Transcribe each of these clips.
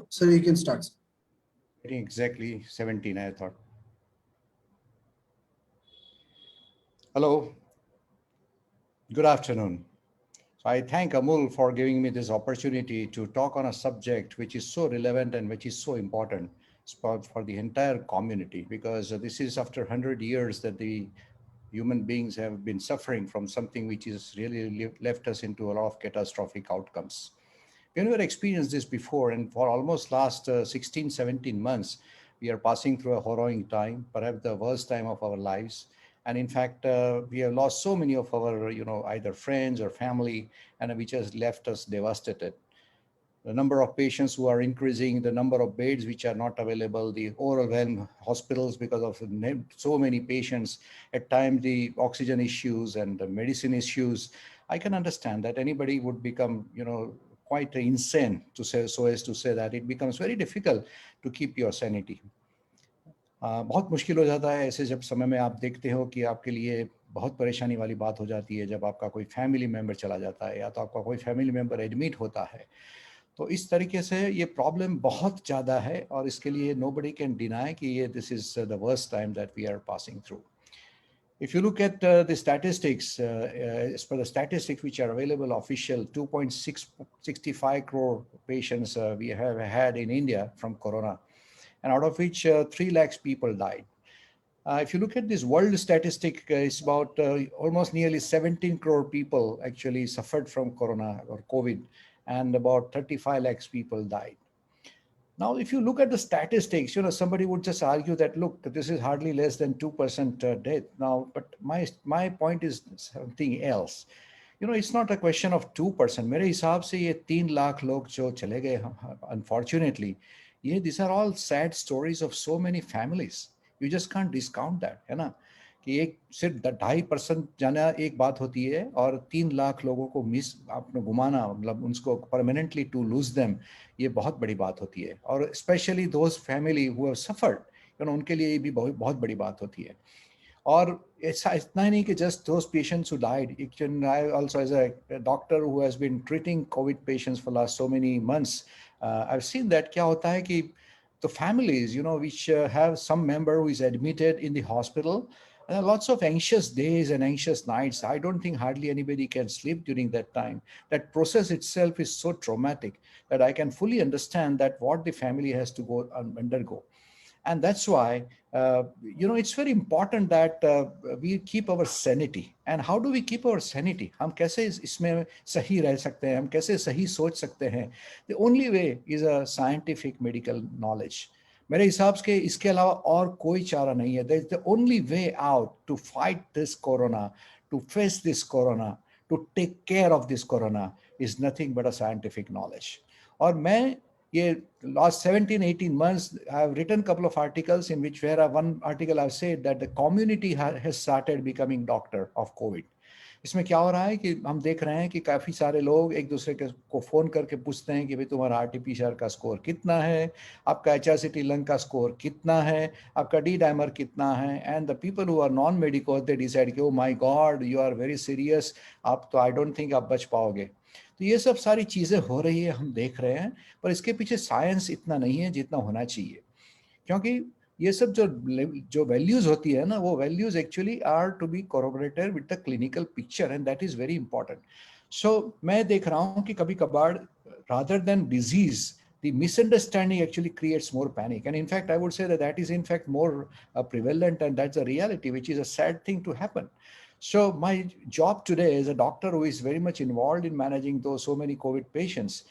So you can start. Exactly 17, I thought. Hello, good afternoon. So I thank Amul for giving me this opportunity to talk on a subject which is so relevant and which is so important for the entire community, because this is after 100 years that the human beings have been suffering from something which is really left us into a lot of catastrophic outcomes. We never experienced this before, and for almost last 16, 17 months, we are passing through a harrowing time, perhaps the worst time of our lives. And in fact, we have lost so many of our, either friends or family, and which has left us devastated. The number of patients who are increasing, the number of beds which are not available, the overwhelmed hospitals because of so many patients, at times the oxygen issues and the medicine issues. I can understand that anybody would become, quite insane to say, so as to say that it becomes very difficult to keep your sanity. बहुत मुश्किल हो जाता है ऐसे जब समय में आप देखते हो कि आपके लिए बहुत परेशानी वाली बात हो जाती है जब आपका कोई फैमिली मेम्बर चला जाता है या तो आपका कोई फैमिली मेम्बर एडमिट होता है। तो इस तरीके से ये प्रॉब्लम बहुत ज़्यादा है और इसके लिए nobody can deny कि ये this is the worst time that we are passing through. If you look at the statistics, as per the statistics which are available official, 2.665 crore patients we have had in India from corona, and out of which 3 lakhs people died. If you look at this world statistic, it's about almost nearly 17 crore people actually suffered from corona or COVID, and about 35 lakhs people died. Now, if you look at the statistics, somebody would just argue that, look, this is hardly less than 2% death. Now, but my point is something else. It's not a question of 2%. मेरे हिसाब से ये 3 लाख लोग जो चले गए, unfortunately, these are all sad stories of so many families. You just can't discount that, है ना? कि एक सिर्फ 2.5% जाना एक बात होती है और 3 लाख लोगों को मिस आपने घुमाना, मतलब उनको परमानेंटली टू लूज देम, ये बहुत बड़ी बात होती है। और specially those family who have suffered, उनके लिए ये भी बहुत बहुत बड़ी बात होती है। और ऐसा इतना ही नहीं कि just those patients who died, I also as a doctor who has been treating Covid patients for last so many months, I have seen that क्या होता है कि the families, which have some member who is admitted in the hospital, lots of anxious days and anxious nights. I don't think hardly anybody can sleep during that time. That process itself is so traumatic that I can fully understand that what the family has to go undergo. And that's why it's very important that we keep our sanity. And how do we keep our sanity? हम कैसे इसमें सही रह सकते हैं, हम कैसे सही सोच सकते हैं? The only way is a scientific medical knowledge. मेरे हिसाब से इसके अलावा और कोई चारा नहीं है. That's the only way out to fight this corona, to face this corona, to take care of this corona is nothing but a scientific knowledge. और मैं ये last 17, 18 months, I have written a couple of articles in which where one article I've said that the community has started becoming doctor of COVID. इसमें क्या हो रहा है कि हम देख रहे हैं कि काफ़ी सारे लोग एक दूसरे को फ़ोन करके पूछते हैं कि भाई तुम्हारा RT-PCR का स्कोर कितना है, आपका Hrt लंग का स्कोर कितना है, आपका डी डाइमर कितना है, and the people who are non medical they decide कि oh my god you are very serious, आप तो आई डोंट थिंक आप बच पाओगे। तो ये सब सारी चीज़ें हो रही है, हम देख रहे हैं, पर इसके पीछे साइंस इतना नहीं है जितना होना चाहिए। क्योंकि ये सब जो वैल्यूज होती है ना, वो values actually are to be corroborated with the clinical picture, and that is very important. So मैं देख रहा हूँ कि कभी कभार rather than disease, the misunderstanding actually creates more panic, and in fact I would say that is in fact more prevalent, and that's a reality which is a sad thing to happen. So my job today as a doctor who is very much involved in managing those so many COVID patients,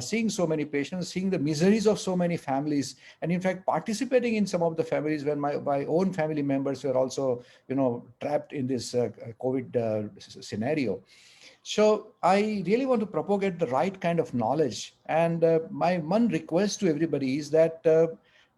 seeing so many patients, seeing the miseries of so many families, and in fact participating in some of the families when my own family members were also, trapped in this COVID scenario. So I really want to propagate the right kind of knowledge. And my one request to everybody is that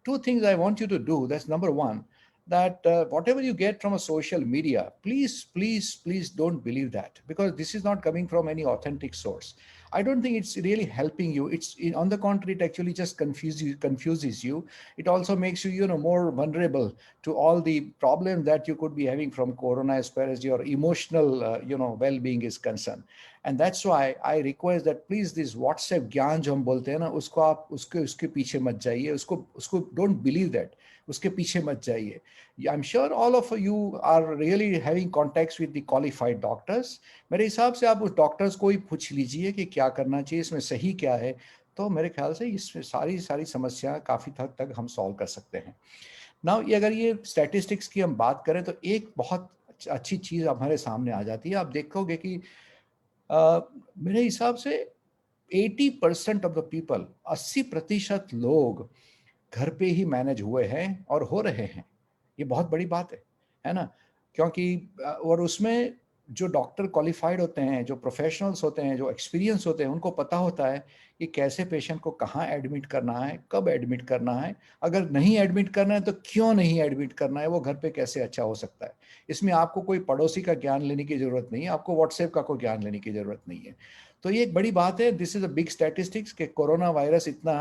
two things I want you to do. That's number one, that whatever you get from a social media, please, please, please don't believe that, because this is not coming from any authentic source. I don't think it's really helping you. On the contrary, it actually just confuses you. It also makes you, more vulnerable to all the problems that you could be having from corona as far as your emotional, well-being is concerned. And that's why I request that please this WhatsApp ज्ञान जो हम बोलते हैं ना, उसको आप उसके पीछे मत जाइए, उसको डोंट बिलीव दैट, उसके पीछे मत जाइए. I am sure all of you are really having contacts with the qualified doctors. मेरे हिसाब से आप उस डॉक्टर्स को ही पूछ लीजिए कि क्या करना चाहिए, इसमें सही क्या है. तो मेरे ख्याल से इसमें सारी समस्या काफ़ी हद तक हम सॉल्व कर सकते हैं. नाउ ये अगर ये स्टैटिस्टिक्स की हम बात करें तो एक बहुत अच्छी चीज़ हमारे सामने आ जाती है. आप देखोगे कि मेरे हिसाब से 80% ऑफ द पीपल, 80% लोग घर पे ही मैनेज हुए हैं और हो रहे हैं. ये बहुत बड़ी बात है ना. क्योंकि और उसमें जो डॉक्टर क्वालिफाइड होते हैं, जो प्रोफेशनल्स होते हैं, जो एक्सपीरियंस होते हैं, उनको पता होता है कि कैसे पेशेंट को कहाँ एडमिट करना है, कब एडमिट करना है, अगर नहीं एडमिट करना है तो क्यों नहीं एडमिट करना है, वो घर पे कैसे अच्छा हो सकता है. इसमें आपको कोई पड़ोसी का ज्ञान लेने की जरूरत नहीं है, आपको व्हाट्सएप का कोई ज्ञान लेने की जरूरत नहीं है. तो ये एक बड़ी बात है. This is a big statistics कि कोरोना वायरस इतना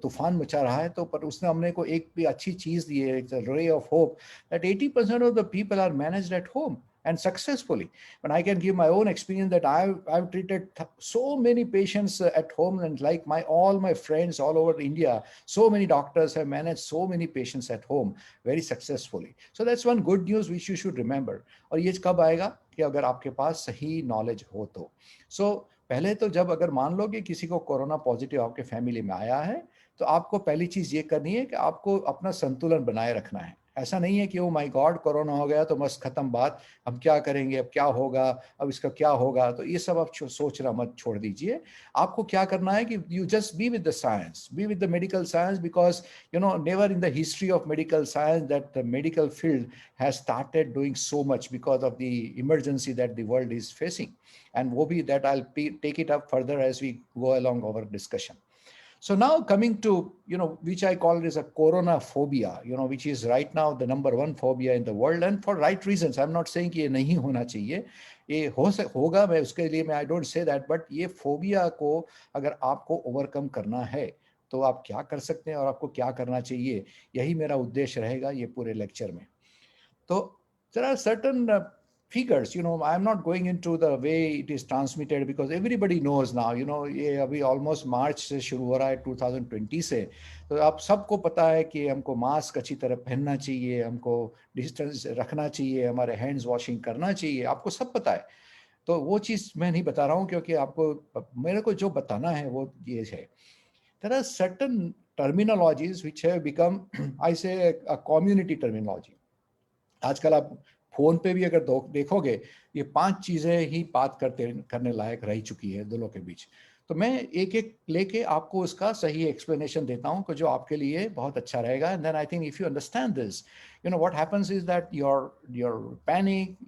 तूफान मचा रहा है, तो पर उसने हमने को एक भी अच्छी चीज दी है, it's a ray of hope that 80% of the people are managed at home and successfully. And I can give my own experience that I've treated so many patients at home, and like all my friends all over India, so many doctors have managed so many patients at home very successfully. So that's one good news which you should remember. और ये कब आएगा कि अगर आपके पास सही knowledge हो तो. So पहले तो जब अगर मान लो कि किसी को कोरोना पॉजिटिव आपके फैमिली में आया है, तो आपको पहली चीज ये करनी है कि आपको अपना संतुलन बनाए रखना है. ऐसा नहीं है कि ओ माय गॉड कोरोना हो गया तो बस खत्म बात, अब क्या करेंगे, अब क्या होगा, अब इसका क्या होगा. तो ये सब आप सोचना मत, छोड़ दीजिए. आपको क्या करना है कि you just be with the science, be with the medical science, because never in the history of medical science that the medical field has started doing so much because of the emergency that the world is facing. And वो भी that I'll take it up further as we go along our discussion. So now coming to, which I call it as a corona phobia, which is right now the number one phobia in the world, and for right reasons. I'm not saying कि ये नहीं होना चाहिए, ये होगा, मैं उसके लिए I don't say that, but ये phobia को अगर आपको overcome करना है तो आप क्या कर सकते हैं और आपको क्या करना चाहिए, यही मेरा उद्देश्य रहेगा ये पूरे लेक्चर में. So there are certain figures, I'm not going into the way it is transmitted because everybody knows now, ये अभी almost March से शुरू हो रहा है 2020 से. तो आप सबको पता है कि हमको मास्क अच्छी तरह पहनना चाहिए, हमको डिस्टेंस रखना चाहिए, हमारे हैंड्स वॉशिंग करना चाहिए, आपको सब पता है. तो वो चीज़ मैं नहीं बता रहा हूँ, क्योंकि आपको मेरे को जो बताना है वो ये है. There are certain terminologies which have become, I say, a community terminology. आजकल आप फोन पे भी अगर देखोगे, ये 5 चीजें ही बात करने लायक रह चुकी है दोनों के बीच. तो मैं एक एक लेके आपको उसका सही एक्सप्लेनेशन देता हूँ कि जो आपके लिए बहुत अच्छा रहेगा. And then I think if you understand this, what happens is that your panic,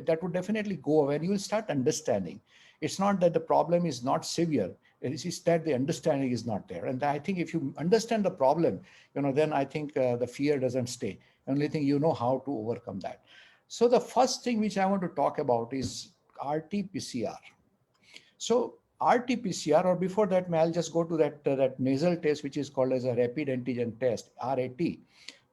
that would definitely go away and you will start understanding. It's not that the problem is not severe, it is that the understanding is not there. And I think if you understand the problem, then I think the fear doesn't stay. Only thing, how to overcome that. So the first thing which I want to talk about is RT-PCR. So RT-PCR, or before that, I'll just go to that nasal test which is called as a rapid antigen test, RAT.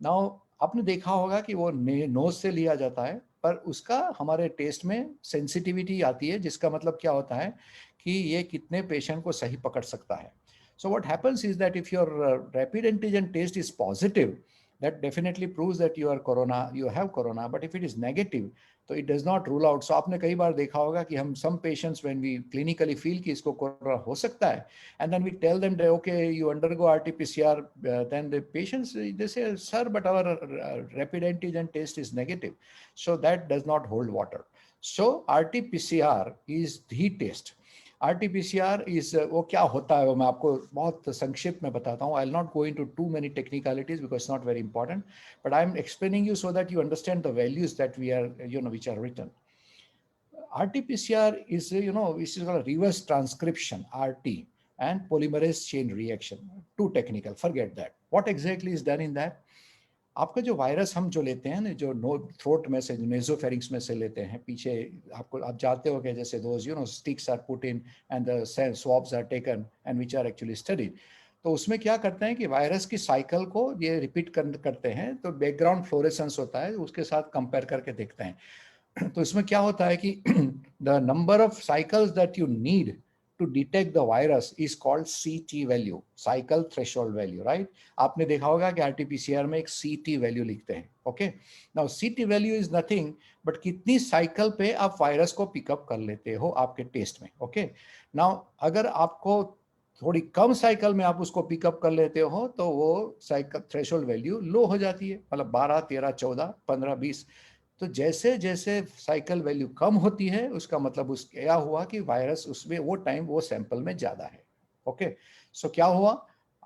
Now आपने देखा होगा कि वो knows से लिया जाता है, पर उसका हमारे टेस्ट में सेंसिटिविटी आती है, जिसका मतलब क्या होता है कि ये कितने पेशेंट को सही पकड़ सकता है. So what happens is that if your rapid antigen test is positive, that definitely proves that you have corona. But if it is negative, so it does not rule out. So आपने कई बार देखा होगा कि हम some patients when we clinically feel कि इसको corona हो सकता है, and then we tell them that okay, you undergo RT-PCR, then the patients they say, sir, but our rapid antigen test is negative. So that does not hold water. So RT-PCR is the test. RT-PCR is वो क्या होता है वो मैं आपको बहुत संक्षिप्त में बताता हूँ. I'll not go into too many technicalities because it's not very important, but I'm explaining you so that you understand the values that we are, which are written. RT-PCR is, which is called reverse transcription, RT, and polymerase chain reaction. Too technical, forget that. What exactly is done in that? आपका जो virus हम जो लेते हैं ना, जो throat में से, नेजोफेरिंग्स में से लेते हैं, पीछे आप जाते हो कि जैसे those sticks are put in and the swabs are taken and which are actually studied. तो उसमें क्या करते हैं कि वायरस की साइकिल को ये रिपीट करते हैं, तो बैकग्राउंड फ्लोरेसेंस होता है, उसके साथ कंपेयर करके देखते हैं. तो इसमें क्या होता है कि the number of cycles that you need to detect the virus is called CT value, cycle threshold value, right? आपने देखा होगा कि आरटीपीसीआर में एक सीटी वैल्यू लिखते हैं, ओके? नाउ सीटी वैल्यू इज नथिंग बट कितनी साइकिल पे आप वायरस को पिकअप कर लेते हो आपके टेस्ट में, ओके? नाउ अगर आपको थोड़ी कम साइकिल में आप उसको पिकअप कर लेते हो तो वो साइकिल थ्रेशोल्ड वैल्यू लो हो जाती है, मतलब 12, 13, 14, 15, 20। तो जैसे जैसे साइकिल वैल्यू कम होती है उसका मतलब उस क्या हुआ कि वायरस उसमें वो टाइम वो सैंपल में ज्यादा है, ओके? सो क्या हुआ,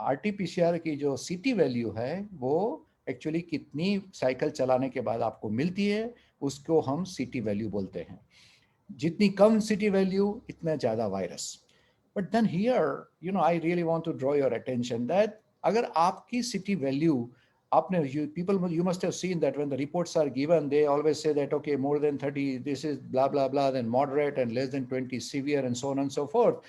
आरटीपीसीआर की जो सीटी वैल्यू है वो एक्चुअली कितनी साइकिल चलाने के बाद आपको मिलती है उसको हम सीटी वैल्यू बोलते हैं। जितनी कम सीटी वैल्यू इतना ज्यादा virus. But then here I really want to draw your attention that अगर आपकी सीटी वैल्यू आपने people you must have seen that when the reports are given they always say that okay more than 30 this is blah blah blah, then moderate, and less than 20 severe, and so on and so forth.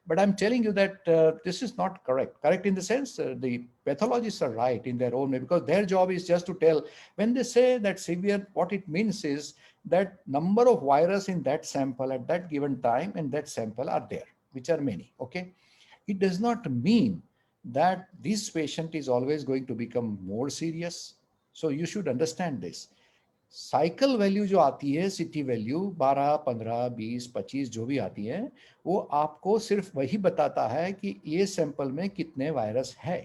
But I'm telling you that this is not correct in the sense the pathologists are right in their own way, because their job is just to tell. When they say that severe, what it means is that number of virus in that sample at that given time and that sample are there, which are many, okay? It does not mean that this patient is always going to become more serious. So you should understand this. Cycle value जो आती है, CT value 12, 15, 20, 25 जो भी आती है, वो आपको सिर्फ वही बताता है कि ये सैंपल में कितने वायरस है।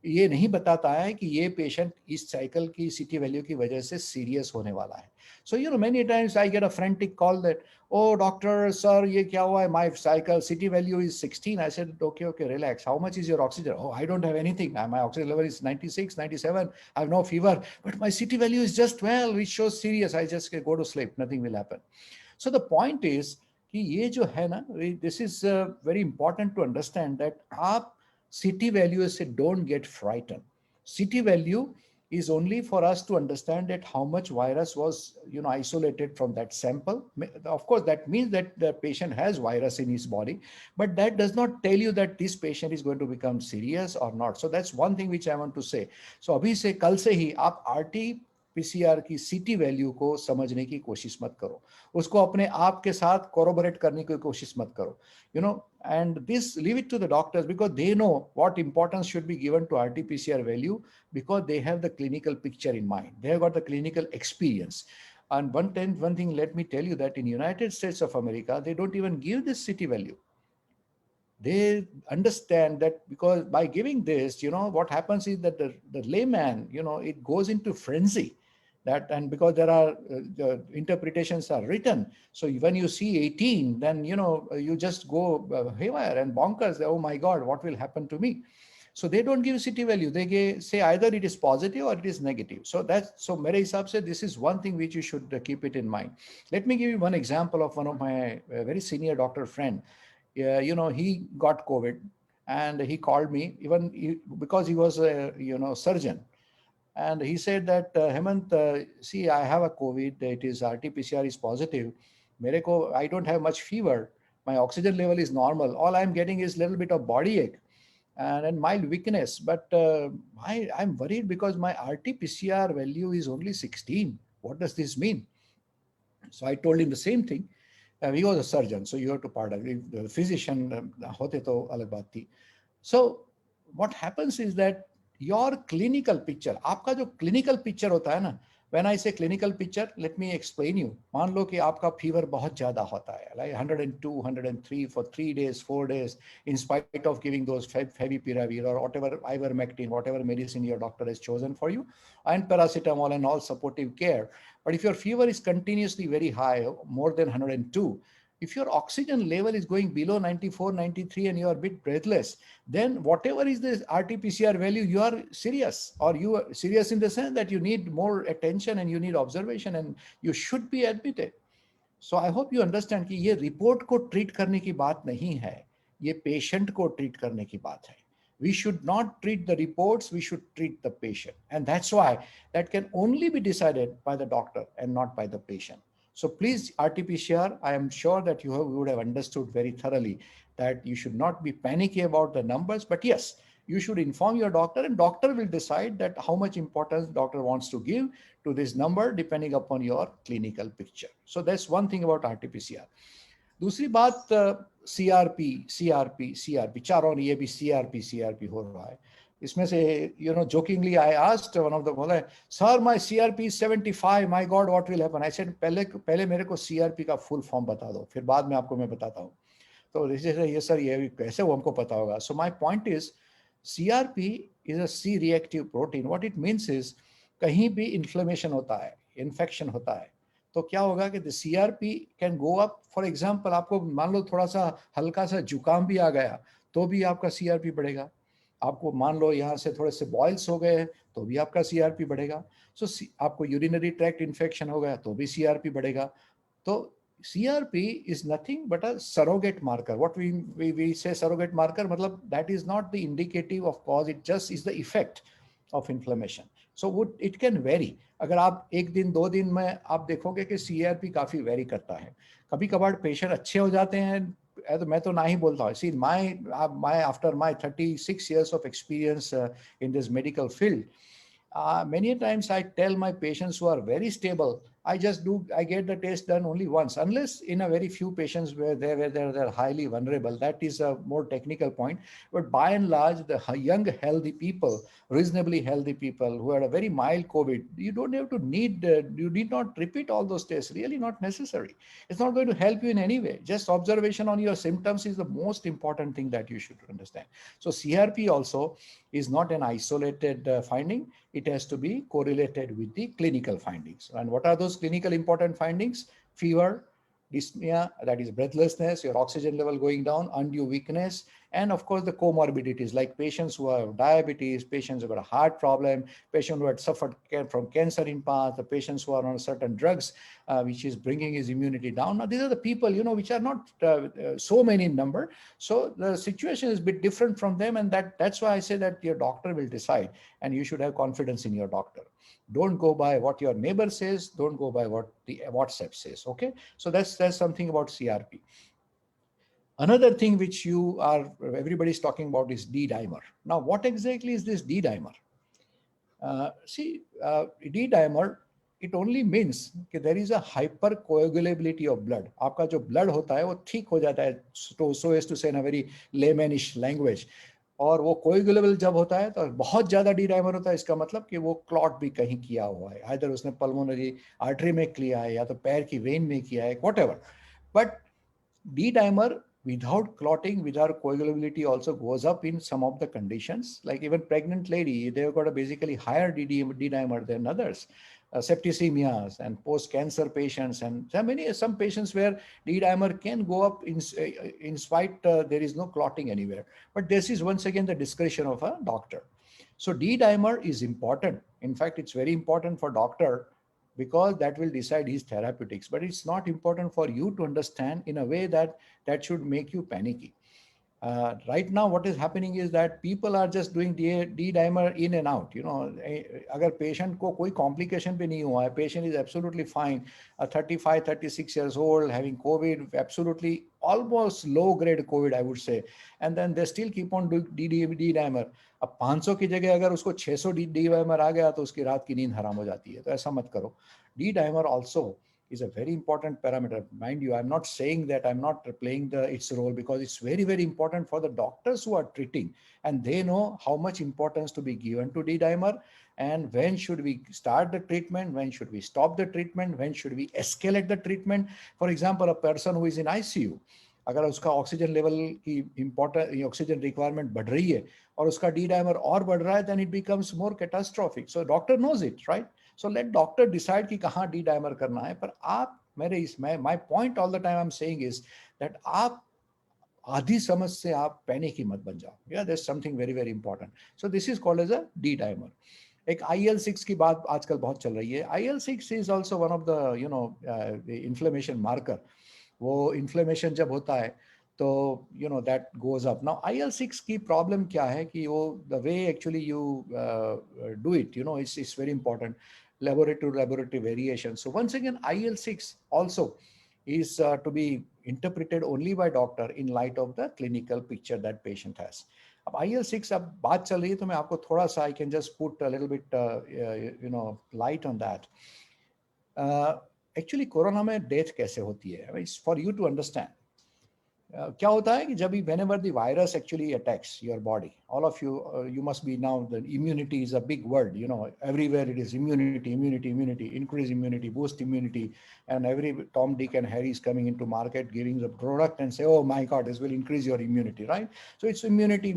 ये नहीं बताता है कि ये पेशेंट इस साइकिल की सिटी वैल्यू की वजह से सीरियस होने वाला है। So many times I get a frantic call that, oh doctor sir ye kya hua hai, my cycle city value is 16. I said okay, relax, how much is your oxygen? Oh, I don't have anything, my oxygen level is 96, 97, I have no fever, but my city value is just 12, which shows serious. I just go to sleep, nothing will happen. So the point is कि ये जो है ना, this is very important to understand that आप city value से don't get frightened. City value is only for us to understand that how much virus was isolated from that sample. Of course that means that the patient has virus in his body, but that does not tell you that this patient is going to become serious or not. So that's one thing which I want to say. So अभी से कल से ही आप RT PCR की सीटी value को समझने की कोशिश मत करो, उसको अपने आप के साथ कोरोबोरेट करने की कोशिश मत करो, and this leave it to the doctors, because they know what importance should be given to RT-PCR value, because they have the clinical picture in mind. They have got the clinical experience. And one thing, let me tell you that in United States of America, they don't even give this city value. They understand that because by giving this, what happens is that the layman, it goes into frenzy. And because there are the interpretations are written, so when you see 18, then you just go haywire and bonkers. Oh my God, what will happen to me? So they don't give city value. They say either it is positive or it is negative. So mere hisab se this is one thing which you should keep it in mind. Let me give you one example of one of my very senior doctor friend. He got COVID, and he called me because he was a surgeon. And he said that, Hemant, see, I have a COVID, it is RT-PCR is positive. I don't have much fever. My oxygen level is normal. All I'm getting is a little bit of body ache and mild weakness. But I'm worried because my RT-PCR value is only 16. What does this mean? So I told him the same thing. He was a surgeon, so you have to pardon. If the physician hote to alag baat thi. So what happens is that your clinical picture, आपका जो clinical picture होता है ना, when I say clinical picture, let me explain you. मान लो कि आपका fever बहुत ज़्यादा होता है, like 102, 103 for 3 days, 4 days, in spite of giving those favipiravir or whatever ivermectin, whatever medicine your doctor has chosen for you, and paracetamol and all supportive care. But if your fever is continuously very high, more than 102, if your oxygen level is going below 94, 93, and you are a bit breathless, then whatever is the RT-PCR value, you are serious, or you are serious in the sense that you need more attention and you need observation and you should be admitted. So I hope you understand कि ये report को treat करने की बात नहीं है, ये patient को ट्रीट करने की बात है. We should not treat the reports, we should treat the patient. And that's why that can only be decided by the doctor and not by the patient. So please, RT-PCR, I am sure that you would have understood very thoroughly that you should not be panicky about the numbers. But yes, you should inform your doctor, and doctor will decide that how much importance doctor wants to give to this number depending upon your clinical picture. So that's one thing about RT-PCR. दूसरी बात, CRP CRP CRP चारों ये भी CRP CRP हो रहा है. इसमें से jokingly I asked one of the, बोला sir my CRP 75, my god what will happen. I said पहले पहले मेरे को सीआरपी का फुल फॉर्म बता दो, फिर बाद में आपको मैं बताता हूँ. तो ये सर ये कैसे वो हमको पता होगा. So my point is CRP is a C reactive protein. What it means is कहीं भी इन्फ्लेमेशन होता है, इन्फेक्शन होता है, तो क्या होगा कि the CRP can go up. For example आपको मान लो थोड़ा सा हल्का सा जुकाम भी आ गया तो भी आपका सीआरपी बढ़ेगा. आपको मान लो यहाँ से थोड़े से बॉयल्स हो गए तो भी आपका सीआरपी बढ़ेगा. सो आपको यूरिनरी ट्रैक्ट इन्फेक्शन हो गया तो भी सीआरपी बढ़ेगा. तो CRP is nothing but a surrogate marker. What we say surrogate marker, matlab that is not the indicative of cause, it just is the effect of inflammation. So it can vary. अगर आप एक दिन दो दिन में आप देखोगे कि CRP काफी वेरी करता है. कभी कभार पेशेंट अच्छे हो जाते हैं, तो मैं तो ना ही बोलता हूँ. See my after my 36 years of experience in this medical field, many times I tell my patients who are very stable, I get the test done only once, unless in a very few patients where they're highly vulnerable. That is a more technical point. But by and large, the young, healthy people, reasonably healthy people who had a very mild COVID, you don't have to you need not repeat all those tests, really not necessary. It's not going to help you in any way. Just observation on your symptoms is the most important thing that you should understand. So CRP also is not an isolated finding. It has to be correlated with the clinical findings. And what are those clinical important findings? Fever, dyspnea, that is breathlessness, your oxygen level going down, undue weakness, and of course the comorbidities like patients who have diabetes, patients who have got a heart problem, patients who had suffered from cancer in past, the patients who are on certain drugs, which is bringing his immunity down. Now these are the people, which are not so many in number. So the situation is a bit different from them, and that's why I say that your doctor will decide, and you should have confidence in your doctor. Don't go by what your neighbor says. Don't go by what the WhatsApp says. Okay. So that's something about CRP. Another thing which everybody's talking about is D-dimer. Now, what exactly is this D-dimer? D-dimer, it only means that there is a hypercoagulability of blood. आपका जो blood होता है वो ठीक हो जाता है, so as to say in a very laymanish language. और वो कोएगुलेबल जब होता है तो बहुत ज्यादा डी डाइमर होता है. इसका मतलब कि वो क्लॉट भी कहीं किया हुआ है, आइदर उसने पल्मोनरी आर्टरी में किया है या तो पैर की वेन में किया है, whatever. But D dimer without clotting, without coagulability also goes up in some of the conditions. Like even pregnant lady, they've got a basically higher D-dimer than others. Septicemias and post-cancer patients, and some patients where D-dimer can go up in spite there is no clotting anywhere. But this is once again the discretion of a doctor. So D-dimer is important. In fact, it's very important for doctor because that will decide his therapeutics. But it's not important for you to understand in a way that should make you panicky. Right now, what is happening is that people are just doing D-dimer in and out. अगर patient को कोई complication भी नहीं हुआ है, patient is absolutely fine, 35, 36 years old, having COVID, absolutely almost low grade COVID, I would say, and then they still keep on doing D-dimer. अब 500 की जगह अगर उसको 600 D-dimer आ गया तो उसकी रात की नींद हराम हो जाती है. तो ऐसा मत करो. D-dimer also is a very important parameter. Mind you, I'm not saying that I'm not playing its role, because it's very, very important for the doctors who are treating, and they know how much importance to be given to D-dimer, and when should we start the treatment, when should we stop the treatment, when should we escalate the treatment. For example, a person who is in ICU, अगर उसका oxygen level की important oxygen requirement बढ़ रही है और उसका D-dimer और बढ़ रहा है, then it becomes more catastrophic. So doctor knows it, right? So let doctor decide कि कहाँ D-dimer करना है. पर आप my point all the time I'm saying is that आप आधी समझ से आप पैनिक ही मत बन जाओ. Yeah, there's something very, very important. So this is called as a D-dimer. एक IL-6 की बात आजकल बहुत चल रही है. IL-6 is also one of the the inflammation marker. वो inflammation जब होता है तो that goes up. Now IL-6 की problem क्या है कि वो the way actually you do it, it's very important. Laboratory variation. So once again, IL-6 also is to be interpreted only by doctor in light of the clinical picture that patient has. अब IL-6 अब बात चल रही है तो मैं आपको थोड़ा सा I can just put a little bit light on that. Actually corona में डेथ कैसे होती है, फॉर यू टू अंडरस्टैंड. क्या होता है कि जब भी whenever the virus actually attacks your body, all of you you must be now, the immunity is a big word, everywhere it is immunity, increase immunity, boost immunity, and every Tom, Dick and Harry is coming into market giving the product and say, oh my God, this will increase your immunity, right? So it's immunity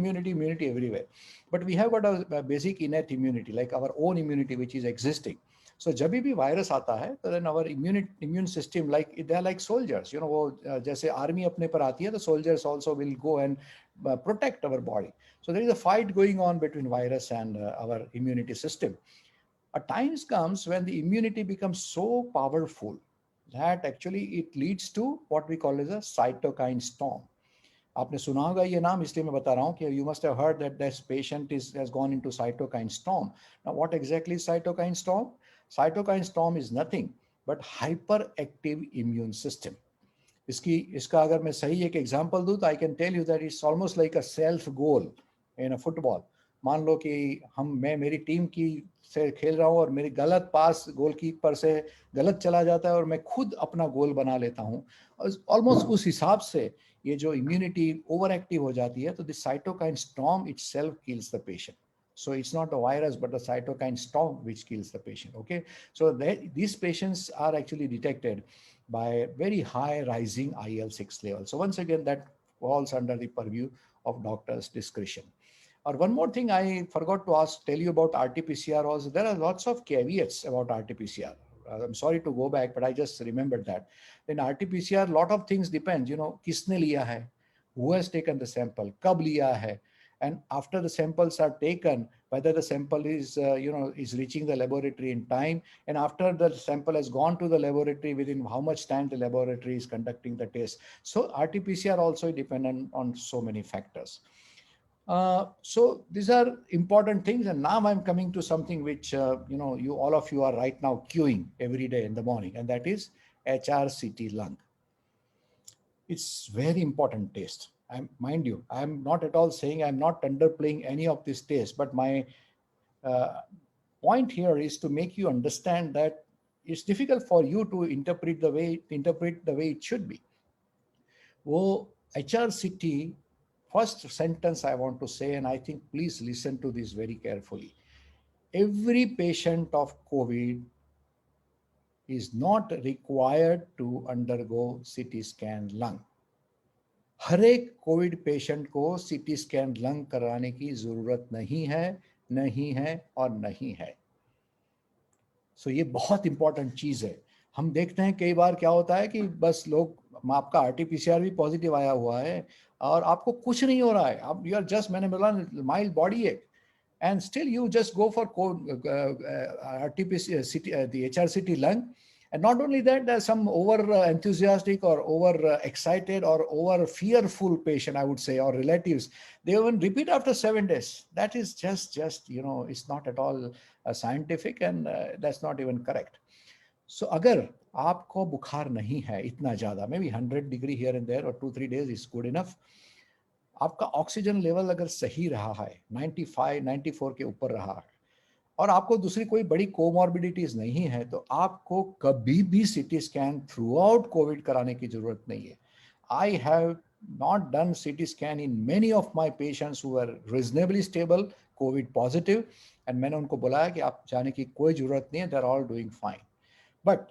everywhere. But we have got a basic innate immunity, like our own immunity which is existing. So जब भी virus आता है तो then our immune system, like they are like soldiers, वो जैसे army अपने पर आती है तो soldiers also will go and protect our body. So there is a fight going on between virus and our immunity system. A time comes when the immunity becomes so powerful that actually it leads to what we call as a cytokine storm. आपने सुना होगा ये नाम, इसलिए मैं बता रहा हूँ कि you must have heard that this patient has gone into cytokine storm. Now what exactly is cytokine storm? Cytokine storm is nothing but hyperactive immune system. इसका अगर मैं सही एक एग्जांपल दूं तो I can tell you that it's almost like a self goal in a football. मान लो कि मैं मेरी टीम की से खेल रहा हूँ और मेरी गलत पास गोलकीपर से गलत चला जाता है और मैं खुद अपना गोल बना लेता हूँ. ऑलमोस्ट उस हिसाब से ये जो इम्यूनिटी ओवर एक्टिव हो जाती है तो this cytokine storm itself kills the patient. So it's not a virus, but the cytokine storm which kills the patient. Okay, so these patients are actually detected by very high rising IL-6 level. So once again, that falls under the purview of doctor's discretion. Or one more thing I forgot to tell you about RT-PCR also. There are lots of caveats about RT-PCR. I'm sorry to go back, but I just remembered that. In RT-PCR, lot of things depend. किसने लिया है, who has taken the sample, कब लिया है, and after the samples are taken, whether the sample is is reaching the laboratory in time, and after the sample has gone to the laboratory, within how much time the laboratory is conducting the test. So RT-PCR also dependent on so many factors. So these are important things, and now I'm coming to something which you all of you are right now queuing every day in the morning, and that is Hrct lung. It's very important test. Mind you, I'm not at all saying, I'm not underplaying any of this test, but my point here is to make you understand that it's difficult for you to interpret the way it should be. वो HRCT, first sentence I want to say, and I think please listen to this very carefully. Every patient of COVID is not required to undergo CT scan lung. हर एक Covid patient को CT scan lung कराने की जरूरत नहीं है और नहीं है. सो ये बहुत इंपॉर्टेंट चीज है. हम देखते हैं कई बार क्या होता है कि बस लोग, आपका आरटीपीसीआर भी पॉजिटिव आया हुआ है और आपको कुछ नहीं हो रहा है, आप यू आर जस्ट, मैंने बोला माइल्ड बॉडी एक, and still you just go for RTPCR, the HRCT lung. And not only that, there's some over enthusiastic or over excited or over fearful patient, I would say, or relatives. They even repeat after 7 days. That is just it's not at all scientific, and that's not even correct. So अगर आपको बुखार नहीं है इतना ज़्यादा, maybe 100 degree here and there or 2-3 days is good enough. आपका oxygen level अगर सही रहा है, 95-94 के ऊपर रहा है, और आपको दूसरी कोई बड़ी कोमॉर्बिडिटीज नहीं है, तो आपको कभी भी CT scan through out Covid कराने की जरूरत नहीं है. I have not done CT scan in many of my patients who are reasonably stable Covid positive, and मैंने उनको बोला है कि आप जाने की कोई जरूरत नहीं है, they are all doing fine. But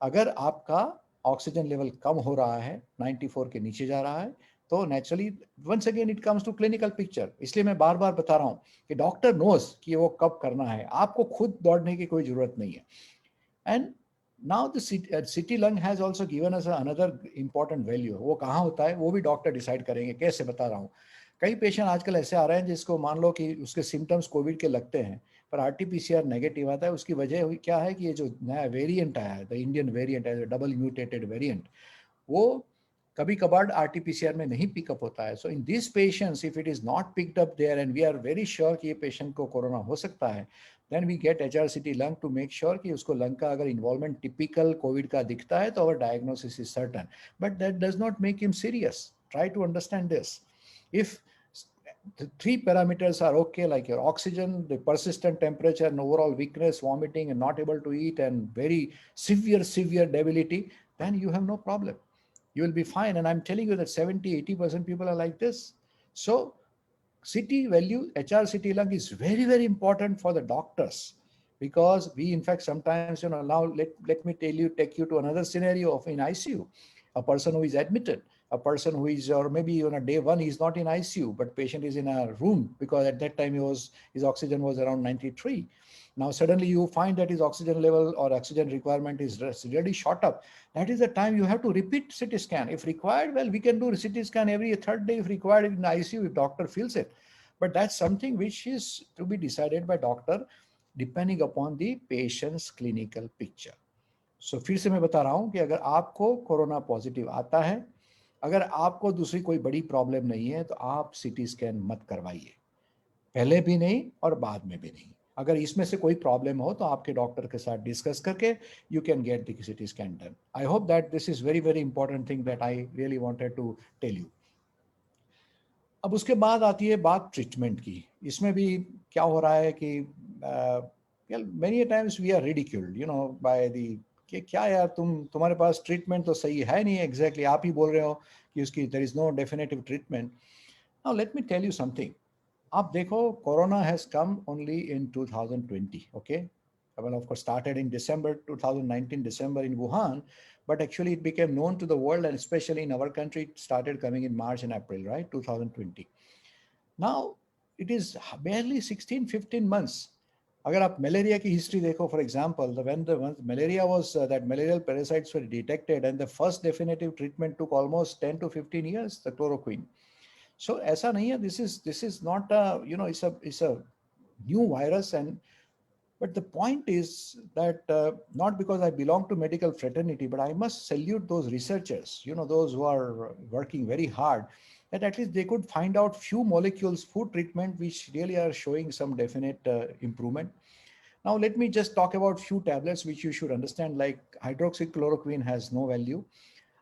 अगर आपका ऑक्सीजन लेवल कम हो रहा है, 94 के नीचे जा रहा है, तो naturally once again it comes to clinical picture. इसलिए मैं बार बार बता रहा हूँ कि डॉक्टर नोस कि वो कब करना है, आपको खुद दौड़ने की कोई जरूरत नहीं है. And now the city lung has also given us another important value. वो कहाँ होता है वो भी डॉक्टर डिसाइड करेंगे. कैसे बता रहा हूँ, कई पेशेंट आजकल ऐसे आ रहे हैं जिसको मान लो कि उसके सिम्टम्स कोविड के लगते हैं पर आरटीपीसीआर नेगेटिव आता है. उसकी वजह हुई क्या है कि ये जो नया वेरिएंट आया है, द इंडियन वेरिएंट है, डबल म्यूटेटेड वेरिएंट, वो कभी कभार आरटीपीसीआर में नहीं पिकअप होता है. So in this patients if it is not picked up there and we are very sure कि ये पेशेंट को कोरोना हो सकता है, then we get HRCT lung to make sure कि उसको लंग का अगर इन्वॉल्वमेंट टिपिकल कोविड का दिखता है तो our diagnosis is certain, but that does not make him serious. Try to understand this. If the three parameters are okay, like your oxygen, the persistent temperature and overall weakness, vomiting and not able to eat, and very severe debility, then you have no problem. You will be fine. And I'm telling you that 70-80% people are like this. So CT value, HRCT lung is very important for the doctors, because we in fact sometimes, now let me tell you, take you to another scenario of in ICU, a person who is admitted, a person who is, or maybe on a day one he's not in ICU, but patient is in a room because at that time his oxygen was around 93. Now suddenly you find that his oxygen level or oxygen requirement is really shot up. That is the time you have to repeat CT scan. If required, well, we can do CT scan every third day if required in ICU, if doctor feels it. But that's something which is to be decided by doctor depending upon the patient's clinical picture. So फिर से मैं बता रहा हूँ कि अगर आपको corona positive आता है, अगर आपको दूसरी कोई बड़ी प्रॉब्लम नहीं है, तो आप सीटी स्कैन मत करवाइए, पहले भी नहीं और बाद में भी नहीं। अगर इसमें से कोई प्रॉब्लम हो तो आपके डॉक्टर के साथ डिस्कस करके you can get the CT scan done. I hope that this is very important thing that I really wanted to tell you. अब उसके बाद आती है बात ट्रीटमेंट की। इसमें भी क्या हो रहा है कि many times we are ridiculed by the, कि क्या यार तुम्हारे पास ट्रीटमेंट तो सही है नहीं, एग्जैक्टली आप ही बोल रहे हो कि उसकी there is no definitive treatment. Now let me tell you something. आप देखो, corona has come only in 2020, okay? Well, of course, started in December 2019, December in Wuhan, but actually it became known to the world, and especially in our country, it started coming in March and April, right? 2020. Now, it is barely 16-15 months. अगर आप malaria की history देखो, for example, when malaria was that malarial parasites were detected, and the first definitive treatment took almost 10 to 15 years, the chloroquine. So ऐसा नहीं है, this is not a, it's a new virus. And but the point is that not because I belong to medical fraternity, but I must salute those researchers, those who are working very hard, that at least they could find out few molecules, food treatment, which really are showing some definite improvement. Now, let me just talk about few tablets which you should understand, like hydroxychloroquine has no value.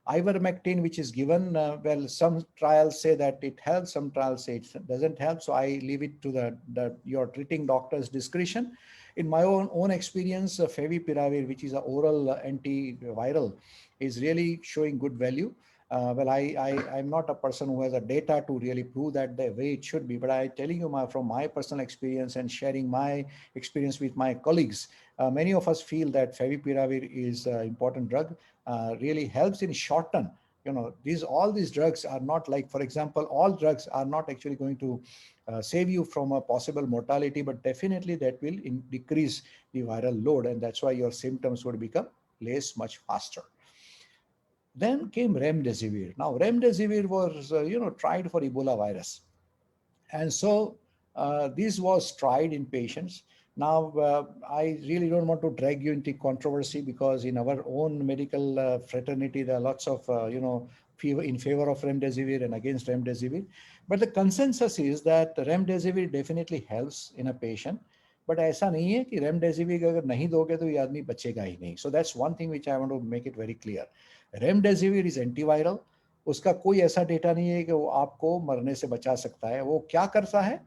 Ivermectin, which is given, well, some trials say that it helps, some trials say it doesn't help. So I leave it to your treating doctor's discretion. In my own experience, favipiravir, which is an oral antiviral, is really showing good value. Well, I'm not a person who has a data to really prove that the way it should be, but I'm telling you from my personal experience and sharing my experience with my colleagues, many of us feel that favipiravir is an important drug, really helps in short term. All these drugs are not like, for example, all drugs are not actually going to save you from a possible mortality, but definitely that will decrease the viral load, and that's why your symptoms would become less much faster. Then came remdesivir. Now, remdesivir was, tried for Ebola virus. And so this was tried in patients. Now, I really don't want to drag you into controversy, because in our own medical fraternity, there are lots of, in favor of remdesivir and against remdesivir. But the consensus is that remdesivir definitely helps in a patient. But ऐसा नहीं है कि remdesivir अगर नहीं दोगे तो ये आदमी बचेगा ही नहीं. So that's one thing which I want to make it very clear. Remdesivir is antiviral. उसका कोई ऐसा डेटा नहीं है कि वो आपको मरने से बचा सकता है. वो क्या करता है?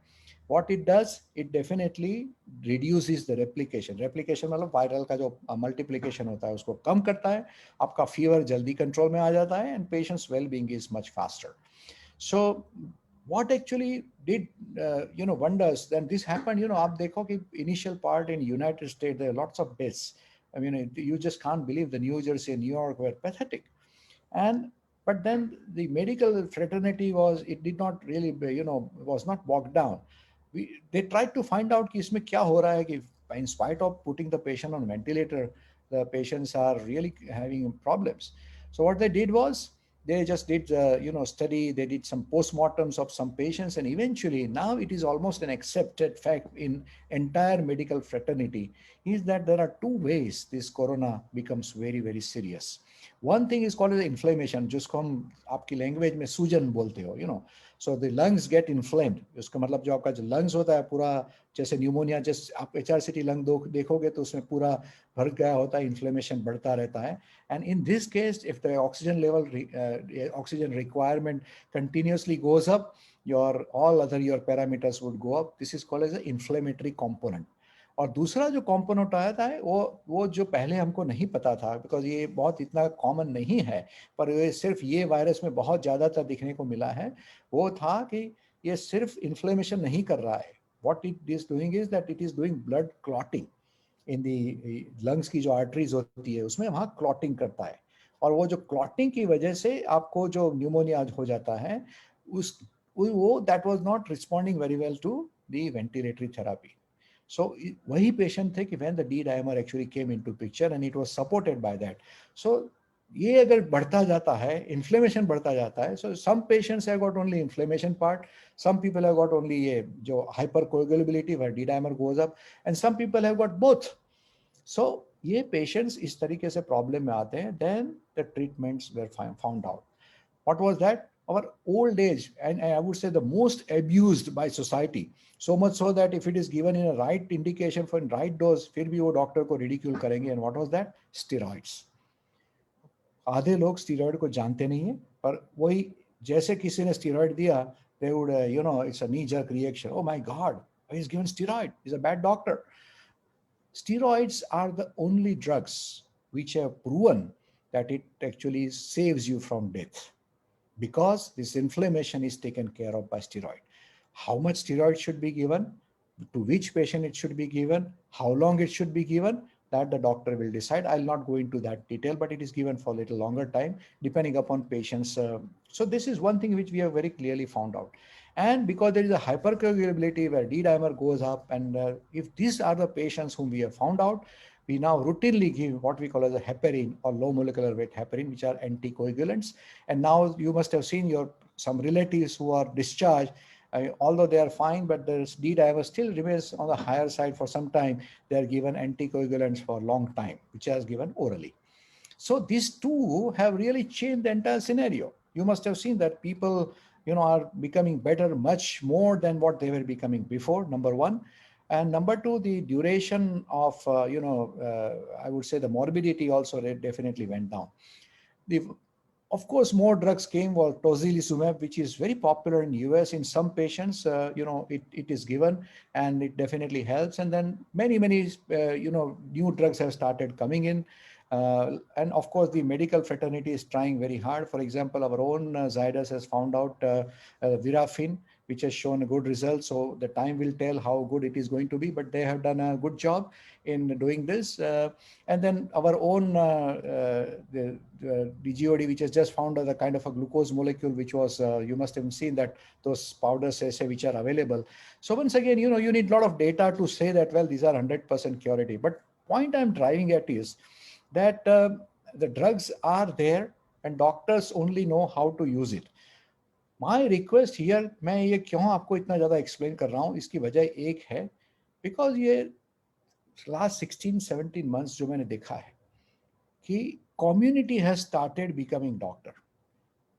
What it does, it definitely reduces the replication. Replication मतलब वायरल का जो मल्टीप्लिकेशन होता है उसको कम करता है. आपका फीवर जल्दी कंट्रोल में आ जाता है, and patient's well-being is much faster. So what actually did wonders, then this happened, आप देखो कि initial part in United States, there are lots of deaths. I mean, you just can't believe the New Jersey and New York were pathetic. But then the medical fraternity it did not really, was not bogged down. They tried to find out कि इसमें क्या हो रहा है, कि in spite of putting the patient on ventilator, the patients are really having problems. So what they did was, they just did, study, they did some postmortems of some patients, and eventually now it is almost an accepted fact in entire medical fraternity, is that there are two ways this corona becomes very serious. One thing is called as inflammation, जिसको हम आपकी language में सूजन बोलते हो, so the lungs get inflamed, उसका मतलब जो आपका जो लंग्स होता है पूरा, जैसे न्यूमोनिया, जैसे आप HRCT लंग देखोगे तो उसमें पूरा भर गया होता है, इन्फ्लेमेशन बढ़ता रहता है. And in this case if the oxygen level, oxygen requirement continuously goes up, your all other your parameters would go up. This is called as an inflammatory component. और दूसरा जो कंपोनेंट आता है वो जो पहले हमको नहीं पता था, बिकॉज ये बहुत इतना कॉमन नहीं है, पर ये सिर्फ ये वायरस में बहुत ज़्यादातर दिखने को मिला है, वो था कि ये सिर्फ इन्फ्लेमेशन नहीं कर रहा है. What it is doing is that it is doing blood clotting in the lungs की जो आर्टरीज होती है उसमें वहाँ क्लॉटिंग करता है. और वो जो क्लॉटिंग की वजह से आपको जो न्यूमोनिया हो जाता है, उस वो that was not responding very well to the ventilatory therapy. So वही पेशेंट थे कि when the D dimer actually came into picture and it was supported by that. So ये अगर बढ़ता जाता है, इन्फ्लेमेशन बढ़ता जाता है, so some patients have got only inflammation part, some people have got only ये जो hypercoagulability where D dimer goes up, and some people have got both. So ये patients इस तरीके से प्रॉब्लम में आते हैं. Then the treatments were found out. What was that? Our old age, and I would say the most abused by society. So much so that if it is given in a right indication for right dose, फिर भी वो doctor को ridicule करेंगे. And what was that? Steroids. आधे लोग steroid को जानते नहीं है, पर वही जैसे किसी ने स्टीरॉयड दिया, they would it's a knee jerk reaction. Oh my God, he's given steroid. He's a bad doctor. Steroids are the only drugs which have proven that it actually saves you from death, because this inflammation is taken care of by steroid. How much steroid should be given, to which patient it should be given, how long it should be given, that the doctor will decide. I'll not go into that detail, but it is given for a little longer time depending upon patients. So this is one thing which we have very clearly found out. And because there is a hypercoagulability where D dimer goes up, and if these are the patients whom we have found out, we now routinely give what we call as a heparin or low molecular weight heparin, which are anticoagulants. And now you must have seen some relatives who are discharged, although they are fine, but the D dimer still remains on the higher side for some time. They are given anticoagulants for a long time, which is given orally. So these two have really changed the entire scenario. You must have seen that people, are becoming better much more than what they were becoming before, number one. And number two, the duration of, I would say the morbidity also definitely went down. Of course, more drugs came, well, tocilizumab, which is very popular in US in some patients. It is given and it definitely helps. And then many, new drugs have started coming in. And of course, the medical fraternity is trying very hard. For example, our own Zydus has found out Virafin, which has shown a good result. So the time will tell how good it is going to be, but they have done a good job in doing this. And then our own the DGOD, which has just found a kind of a glucose molecule, which was, you must have seen that those powders which are available. So once again, you need a lot of data to say that, well, these are 100% curative. But point I'm driving at is that the drugs are there and doctors only know how to use it. My request here, मैं ये क्यों आपको इतना ज़्यादा explain कर रहा हूँ, इसकी वजह एक है, because ये last 16-17 months जो मैंने देखा है कि community has started becoming doctor.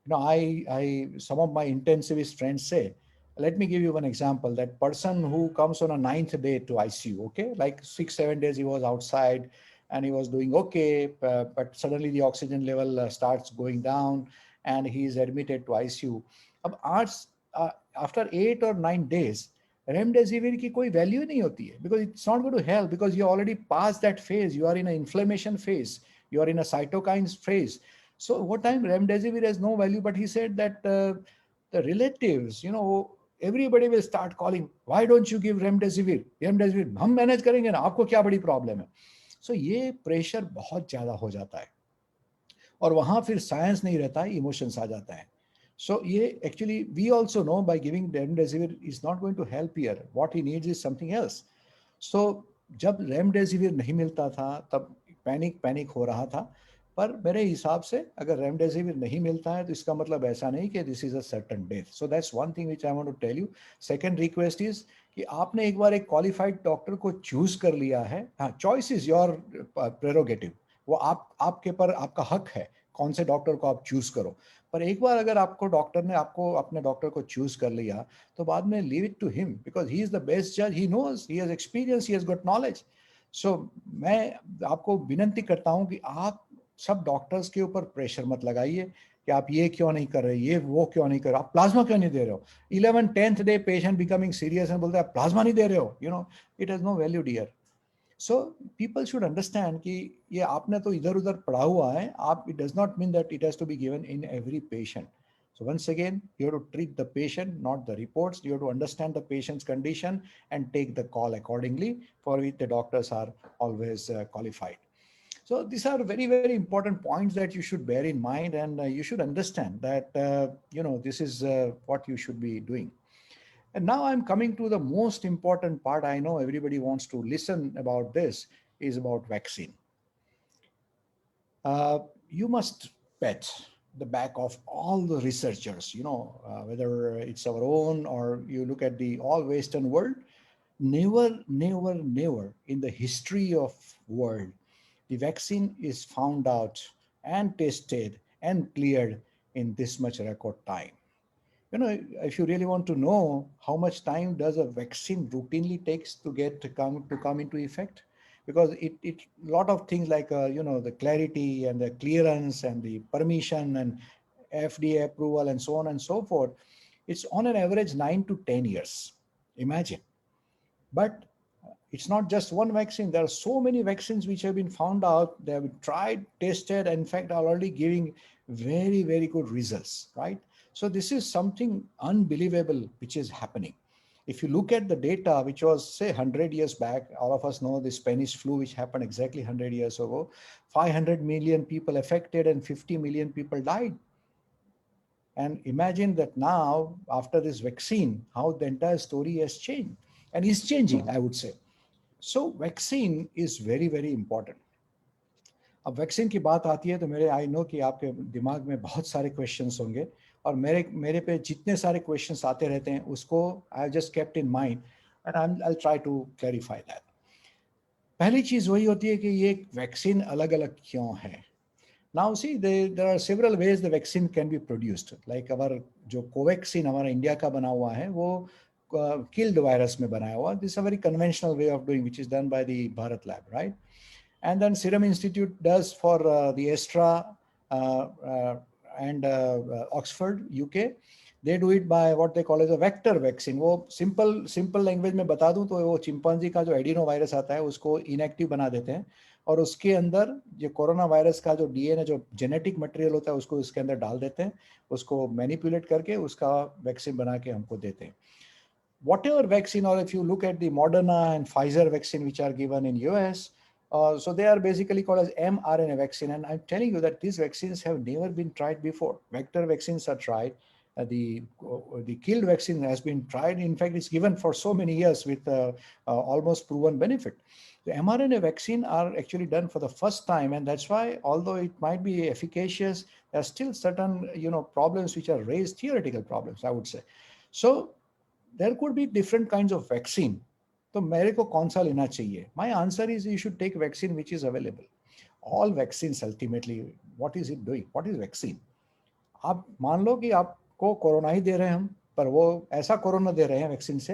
Some of my intensivist friends say, let me give you one example, that person who comes on a 9th day to ICU, okay, like 6-7 days he was outside and he was doing okay, but suddenly the oxygen level starts going down and he is admitted to ICU. After 8 or 9 days, remdesivir की कोई value नहीं होती है, because it's not going to help, because you already passed that phase. You are in an inflammation phase, you are in a cytokines phase. So what time remdesivir has no value, but he said that the relatives, everybody will start calling, why don't you give remdesivir? Remdesivir हम manage करेंगे ना, आपको क्या बड़ी problem है. So ये pressure बहुत ज़्यादा हो जाता है और वहाँ फिर साइंस नहीं रहता है, इमोशंस आ जाता है. So ये actually we also know by giving remdesivir is not going to help here. What he needs is something else. So जब remdesivir नहीं मिलता था तब पैनिक हो रहा था, पर मेरे हिसाब से अगर रेमडेसिविर नहीं मिलता है तो इसका मतलब ऐसा नहीं कि this is a certain death. So that's one thing which I want to tell you. Second request is कि आपने एक बार एक क्वालिफाइड डॉक्टर को चूज कर लिया है, हाँ, चॉइस इज योर प्रेरोगेटिव, वो आपके पर आपका हक है. कौन से डॉक्टर को आप चूज करो, पर एक बार अगर आपको डॉक्टर ने आपको अपने डॉक्टर को चूज कर लिया तो बाद में leave it to him, because he is the best जज, he knows, he has experience, he has got knowledge. So मैं आपको विनंती करता हूं कि आप सब डॉक्टर्स के ऊपर प्रेशर मत लगाइए कि आप ये क्यों नहीं कर रहे, ये वो क्यों नहीं कर रहे, आप प्लाज्मा क्यों नहीं दे रहे हो. 11th 10th day patient becoming serious and बोलते हैं आप प्लाज्मा नहीं दे रहे हो, it has no value dear. So people should understand कि ये आपने तो इधर उधर पढ़ा हुआ है, आप it does not mean that it has to be given in every patient. So once again, you have to treat the patient, not the reports. You have to understand the patient's condition and take the call accordingly, for which the doctors are always qualified. So these are very, very important points that you should bear in mind, and you should understand that this is what you should be doing. And now I'm coming to the most important part. I know everybody wants to listen about this, is about vaccine. You must bet the back of all the researchers, whether it's our own or you look at the all Western world, never, never, never in the history of world, the vaccine is found out and tested and cleared in this much record time. If you really want to know how much time does a vaccine routinely takes to come into effect, because it lot of things like the clarity and the clearance and the permission and FDA approval and so on and so forth, it's on an average 9 to 10 years. Imagine. But it's not just one vaccine. There are so many vaccines which have been found out. They have been tried, tested, and in fact are already giving very, very good results, right? So this is something unbelievable which is happening. If you look at the data, which was say 100 years back, all of us know the Spanish flu, which happened exactly 100 years ago, 500 million people affected and 50 million people died. And imagine that now, after this vaccine, how the entire story has changed and is changing, I would say. So vaccine is very, very important. अब vaccine की बात आती है तो मेरे I know कि आपके दिमाग में बहुत सारे क्वेश्चंस होंगे, और मेरे मेरे पे जितने सारे क्वेश्चंस आते रहते हैं उसको I just kept in mind and I will try to clarify that. पहली चीज वही होती है कि ये वैक्सीन अलग अलग क्यों है. Now see, there are several ways the vaccine can be produced. Like our जो कोवैक्सीन हमारा इंडिया का बना हुआ है वो किल्ड वायरस में बनाया हुआ. This a very conventional way of doing which is done by the Bharat lab, right. And then Serum Institute does for the Astra and Oxford, UK. They do it by what they call as a vector vaccine. वो simple language में बता दूं तो वो chimpanzee का जो adeno virus आता है उसको इनएक्टिव बना देते हैं, और उसके अंदर जो कोरोना वायरस का जो डीएनए जो जेनेटिक मटेरियल होता है उसको इसके अंदर डाल देते हैं, उसको मैनिपुलेट करके उसका वैक्सीन बना के हमको देते हैं. Whatever vaccine, or if you look at the Moderna and Pfizer vaccine which are given in US, so they are basically called as mRNA vaccine. And I'm telling you that these vaccines have never been tried before. Vector vaccines are tried. The killed vaccine has been tried. In fact, it's given for so many years with almost proven benefit. The mRNA vaccine are actually done for the first time, and that's why, although it might be efficacious, there are still certain problems which are raised, theoretical problems, I would say. So there could be different kinds of vaccine. तो मेरे को कौन सा लेना चाहिए? My answer is you should take vaccine which is available. All vaccines ultimately, what is it doing? What is vaccine? आप मान लो कि आपको कोरोना ही दे रहे हैं हम, पर वो ऐसा कोरोना दे रहे हैं वैक्सीन से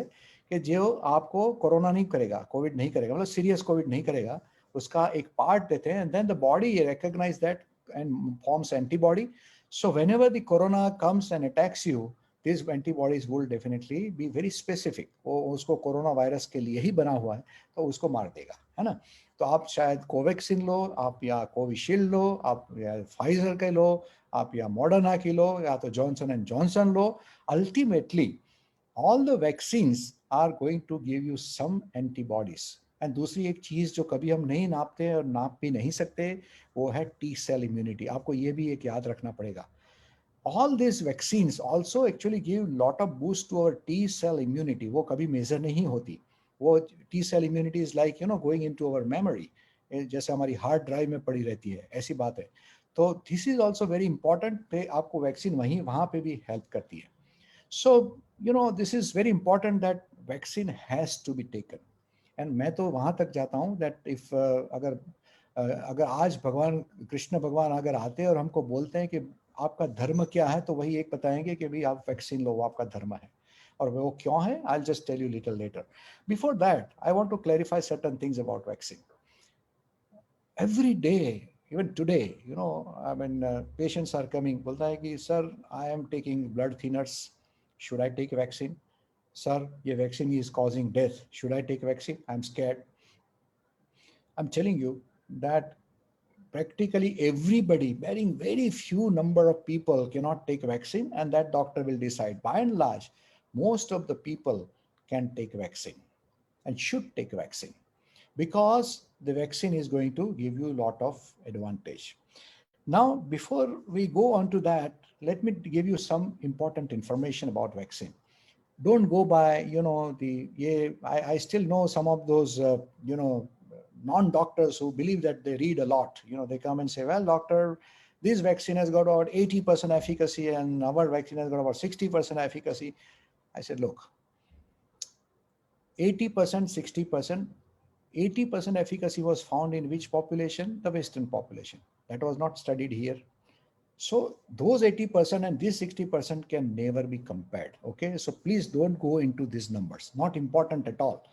कि जो आपको कोरोना नहीं करेगा, कोविड नहीं करेगा, मतलब सीरियस कोविड नहीं करेगा, उसका एक पार्ट देते हैं, and then the body recognize that and forms antibody. So whenever the corona comes and attacks you, these antibodies will definitely be very specific. वो उसको कोरोना वायरस के लिए ही बना हुआ है तो उसको मार देगा, है ना. तो आप शायद कोवैक्सीन लो, आप या कोविशील्ड लो, आप या फाइजर के लो, आप या मॉडर्ना की लो, या तो Johnson and Johnson low. Ultimately all the vaccines are going to give you some antibodies. And दूसरी एक चीज जो कभी हम नहीं नापते और नाप भी नहीं सकते वो है टी सेल इम्यूनिटी. आपको ये भी एक याद रखना पड़ेगा. All these vaccines also actually give lot of boost to our T cell immunity. वो कभी मेजर नहीं होती. वो T cell immunity is like going into our memory. जैसे हमारी हार्ड ड्राइव में पड़ी रहती है, ऐसी बात है. तो this is also very important पे आपको वैक्सीन वहाँ पे भी हेल्प करती है. So this is very important that vaccine has to be taken. And मैं तो वहाँ तक जाता हूँ that if अगर अगर आज भगवान कृष्ण भगवान अगर आते हैं और हमको बोलते हैं कि आपका धर्म क्या है, तो वही एक बताएंगे कि भाई आप वैक्सीन लो, वो आपका धर्म है। और वो क्यों है, I just tell you little later. Before that I want to clarify certain things about vaccine. Every day, even today, patients are coming, बोलता है कि sir, I am taking blood thinners, should I take vaccine? Sir, ये vaccine is causing death, should I take vaccine? I'm scared. I'm telling you that practically everybody, barring very few number of people, cannot take vaccine, and that doctor will decide. By and large, most of the people can take vaccine and should take vaccine, because the vaccine is going to give you a lot of advantage. Now, before we go on to that, let me give you some important information about vaccine. Don't go by, I still know some of those, non-doctors who believe that they read a lot. They come and say, well, doctor, this vaccine has got about 80% efficacy and our vaccine has got about 60% efficacy. I said, look, 80%, 60%, 80% efficacy was found in which population? The Western population. That was not studied here. So those 80% and this 60% can never be compared. Okay, so please don't go into these numbers. Not important at all.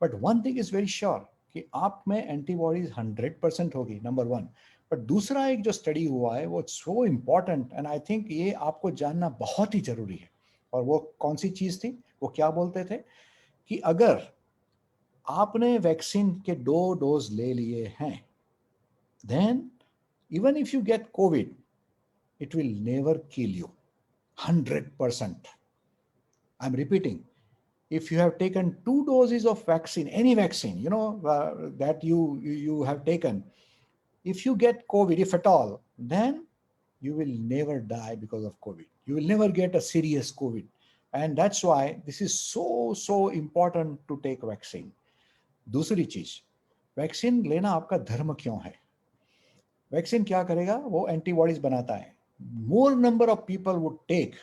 But one thing is very sure कि आप में antibodies 100% होगी, number one. But दूसरा एक जो study हुआ है वो so important and I think ये आपको जानना बहुत ही जरूरी है. और वो कौन सी चीज थी? वो क्या बोलते थे कि अगर आपने वैक्सीन के 2 डोज ले लिए हैं, then even if you get COVID, it will never kill you. 100%. I'm repeating. If you have taken 2 doses of vaccine, any vaccine, that you have taken, if you get COVID, if at all, then you will never die because of COVID. You will never get a serious COVID. And that's why this is so important to take vaccine. दूसरी चीज, vaccine लेना आपका धर्म क्यों है? Vaccine क्या करेगा? वो एंटीबॉडीज बनाता है. More number of people would take,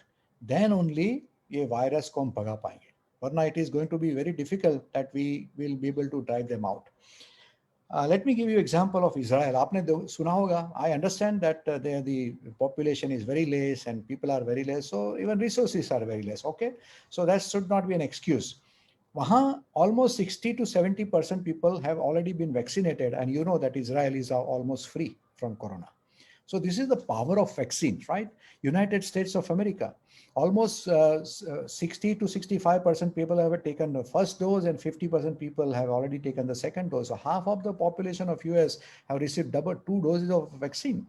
then only ये वायरस को हम भगा पाएंगे, वरना it is going to be very difficult that we will be able to drive them out. Let me give you example of Israel. आपने सुना होगा. I understand that there the population is very less and people are very less, so even resources are very less. Okay, so that should not be an excuse. वहाँ almost 60 to 70% people have already been vaccinated, and you know that Israel is almost free from corona. So this is the power of vaccine, right? United States of America, almost 60 to 65% people have taken the first dose and 50% people have already taken the second dose. So half of the population of US have received 2 doses of vaccine.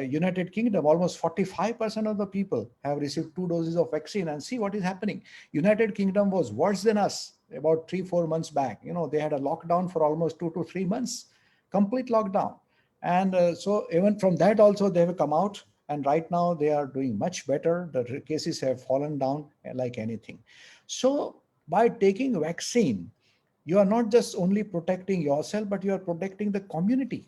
United Kingdom, almost 45% of the people have received 2 doses of vaccine. And see what is happening. United Kingdom was worse than us about 3-4 months back. They had a lockdown for almost 2 to 3 months, complete lockdown. And so even from that also they have come out, and right now they are doing much better. The cases have fallen down like anything. So by taking vaccine, you are not just only protecting yourself, but you are protecting the community.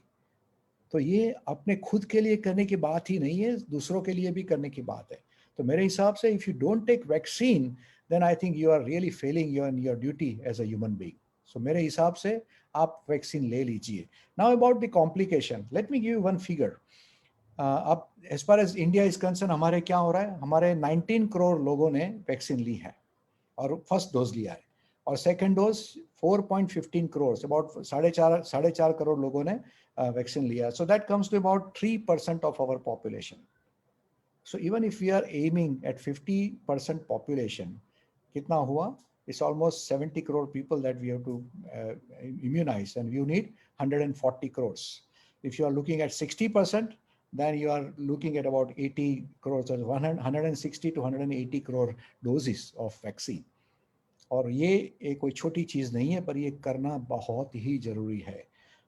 तो ये अपने खुद के लिए करने की बात ही नहीं है, दूसरों के लिए भी करने की बात है. तो मेरे हिसाब से if you don't take vaccine, then I think you are really failing your duty as a human being. So मेरे हिसाब से आप वैक्सीन ले लीजिए. Now about the complication, let me give you one figure. अब as far as India is concerned, हमारे क्या हो रहा है? हमारे 19 करोड़ लोगों ने वैक्सीन ली है और फर्स्ट डोज लिया है, और सेकेंड डोज 4.15 करोड़, अबाउट साढ़े चार करोड़ लोगों ने वैक्सीन लिया. So that comes to about 3% of our population. So even if we are aiming at 50% population, कितना हुआ? It's almost 70 crore people that we have to immunize, and you need 140 crores. If you are looking at 60%, then you are looking at about 80 crores, or 160 to 180 crore doses of vaccine. और ये एक कोई छोटी चीज नहीं है, पर ये करना बहुत ही जरूरी है.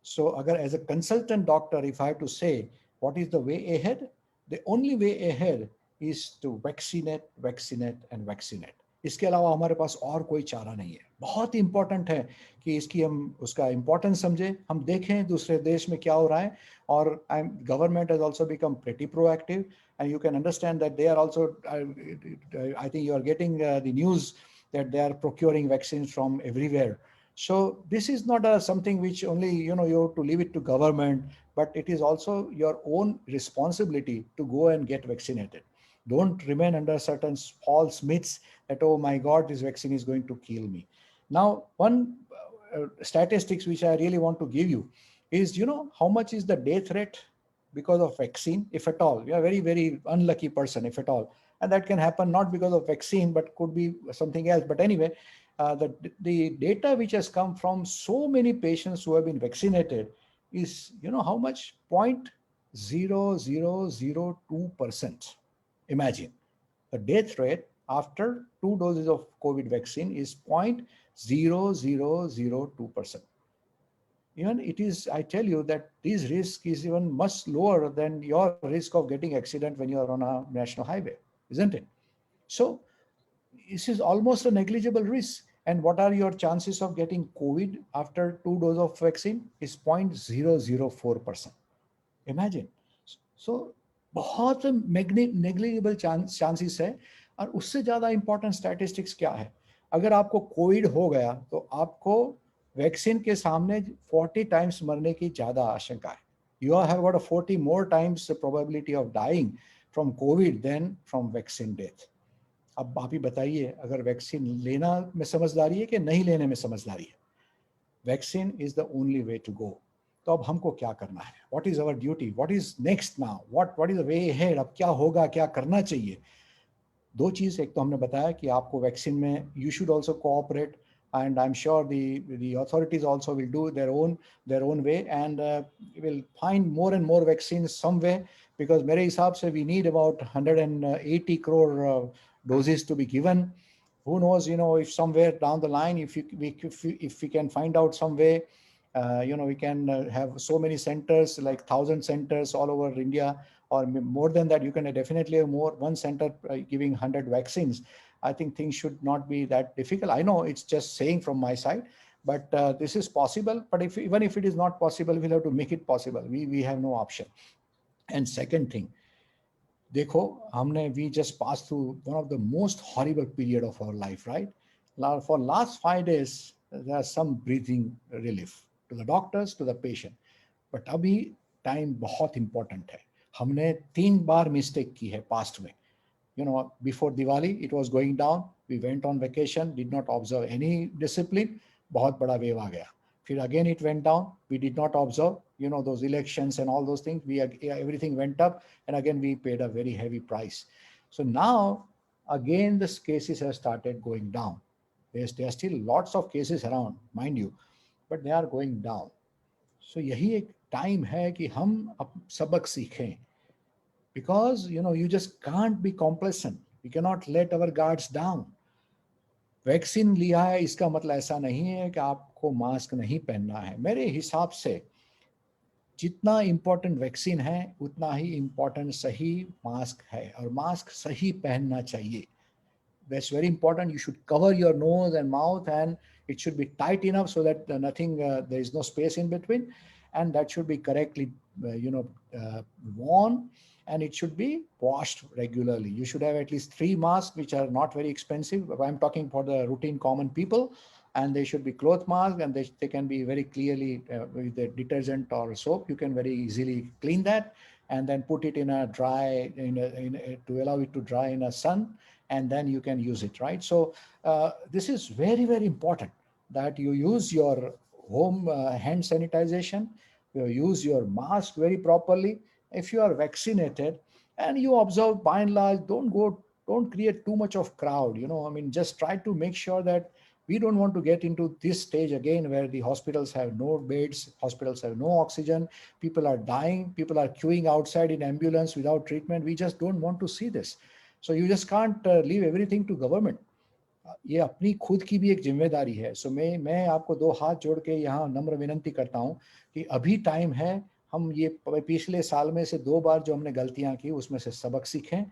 So अगर as a consultant doctor, if I have to say what is the way ahead, the only way ahead is to vaccinate and vaccinate. इसके अलावा हमारे पास और कोई चारा नहीं है. बहुत ही इंपॉर्टेंट है कि इसकी हम उसका इंपॉर्टेंस समझें, हम देखें दूसरे देश में क्या हो रहा है. और government has also become pretty proactive, and you can understand that they are also, I think you are getting the news that they are procuring vaccines from everywhere. So this is not a something which only you have to leave it to government, but it is also your own responsibility to go and get vaccinated. Don't remain under certain false myths that, oh my God, this vaccine is going to kill me. Now, one statistics which I really want to give you is, how much is the death rate because of vaccine, if at all. You're a very, very unlucky person, if at all. And that can happen not because of vaccine, but could be something else. But anyway, the data which has come from so many patients who have been vaccinated is, how much? 0.0002%. Imagine the death rate after 2 doses of COVID vaccine is 0.0002%. Even it is, I tell you that this risk is even much lower than your risk of getting accident when you are on a national highway, isn't it? So this is almost a negligible risk. And what are your chances of getting COVID after 2 doses of vaccine? Is 0.004%. Imagine. So बहुत negligible chances है. और उससे ज़्यादा important statistics क्या है? अगर आपको Covid हो गया तो आपको वैक्सीन के सामने 40 टाइम्स मरने की ज़्यादा आशंका है. You have got a 40 more times the probability of dying from COVID than from vaccine death. अब आप ही बताइए, अगर वैक्सीन लेना में समझदारी है कि नहीं लेने में समझदारी है? Vaccine is the only way to go. तो अब हमको क्या करना है? What is our duty? What is next now? What is the way head? अब क्या होगा, क्या करना चाहिए? दो चीज़. एक तो हमने बताया कि आपको वैक्सीन में you should also cooperate, and I'm sure the authorities also will do their own way, and will find more and more vaccines some way, because मेरे हिसाब से we need about 180 crore doses to be given. Who knows, if somewhere down the line, if we can find out some way, we can have so many centers, like 1,000 centers all over India, or more than that. You can definitely have more, one center giving 100 vaccines. I think things should not be that difficult. I know it's just saying from my side, but this is possible. But even if it is not possible, we'll have to make it possible. We have no option. And second thing, देखो, हमने we just passed through one of the most horrible period of our life, right? Now, for last 5 days, there's some breathing relief to the doctors, to the patient. But अभी time बहुत important है. हमने 3 बार mistake की है past में. Before Diwali, it was going down. We went on vacation, did not observe any discipline. बहुत बड़ा wave आ गया. फिर again it went down. We did not observe, those elections and all those things. Everything went up, and again we paid a very heavy price. So now again the cases have started going down. There are still lots of cases around, mind you, but they are going down. So यही एक time है कि हम अब सबक सीखें. Because you just can't be complacent. We cannot let our guards down. Vaccine लिया है इसका मतलब ऐसा नहीं है कि आपको मास्क नहीं पहनना है. मेरे हिसाब से जितना इम्पोर्टेंट वैक्सीन है उतना ही इम्पोर्टेंट सही मास्क है, और मास्क सही पहनना चाहिए. That's very important. You should cover your nose and mouth, and it should be tight enough so that there is no space in between, and that should be correctly worn, and it should be washed regularly. You should have at least 3 masks, which are not very expensive. I'm talking for the routine common people, and they should be cloth masks, and they can be very clearly with the detergent or soap. You can very easily clean that, and then put it in a dry, to allow it to dry in a sun, and then you can use it, right? So this is very, very important that you use your home hand sanitization, you use your mask very properly. If you are vaccinated and you observe, by and large, don't create too much of crowd. Just try to make sure that we don't want to get into this stage again where the hospitals have no beds, hospitals have no oxygen, people are dying, people are queuing outside in ambulance without treatment. We just don't want to see this. So you just can't leave everything to government. ये अपनी खुद की भी एक जिम्मेदारी है. सो मैं आपको 2 हाथ जोड़ के यहाँ नम्र विनंती करता हूँ कि अभी टाइम है, हम ये पिछले साल में से 2 बार जो हमने गलतियाँ की उसमें से सबक सीखें,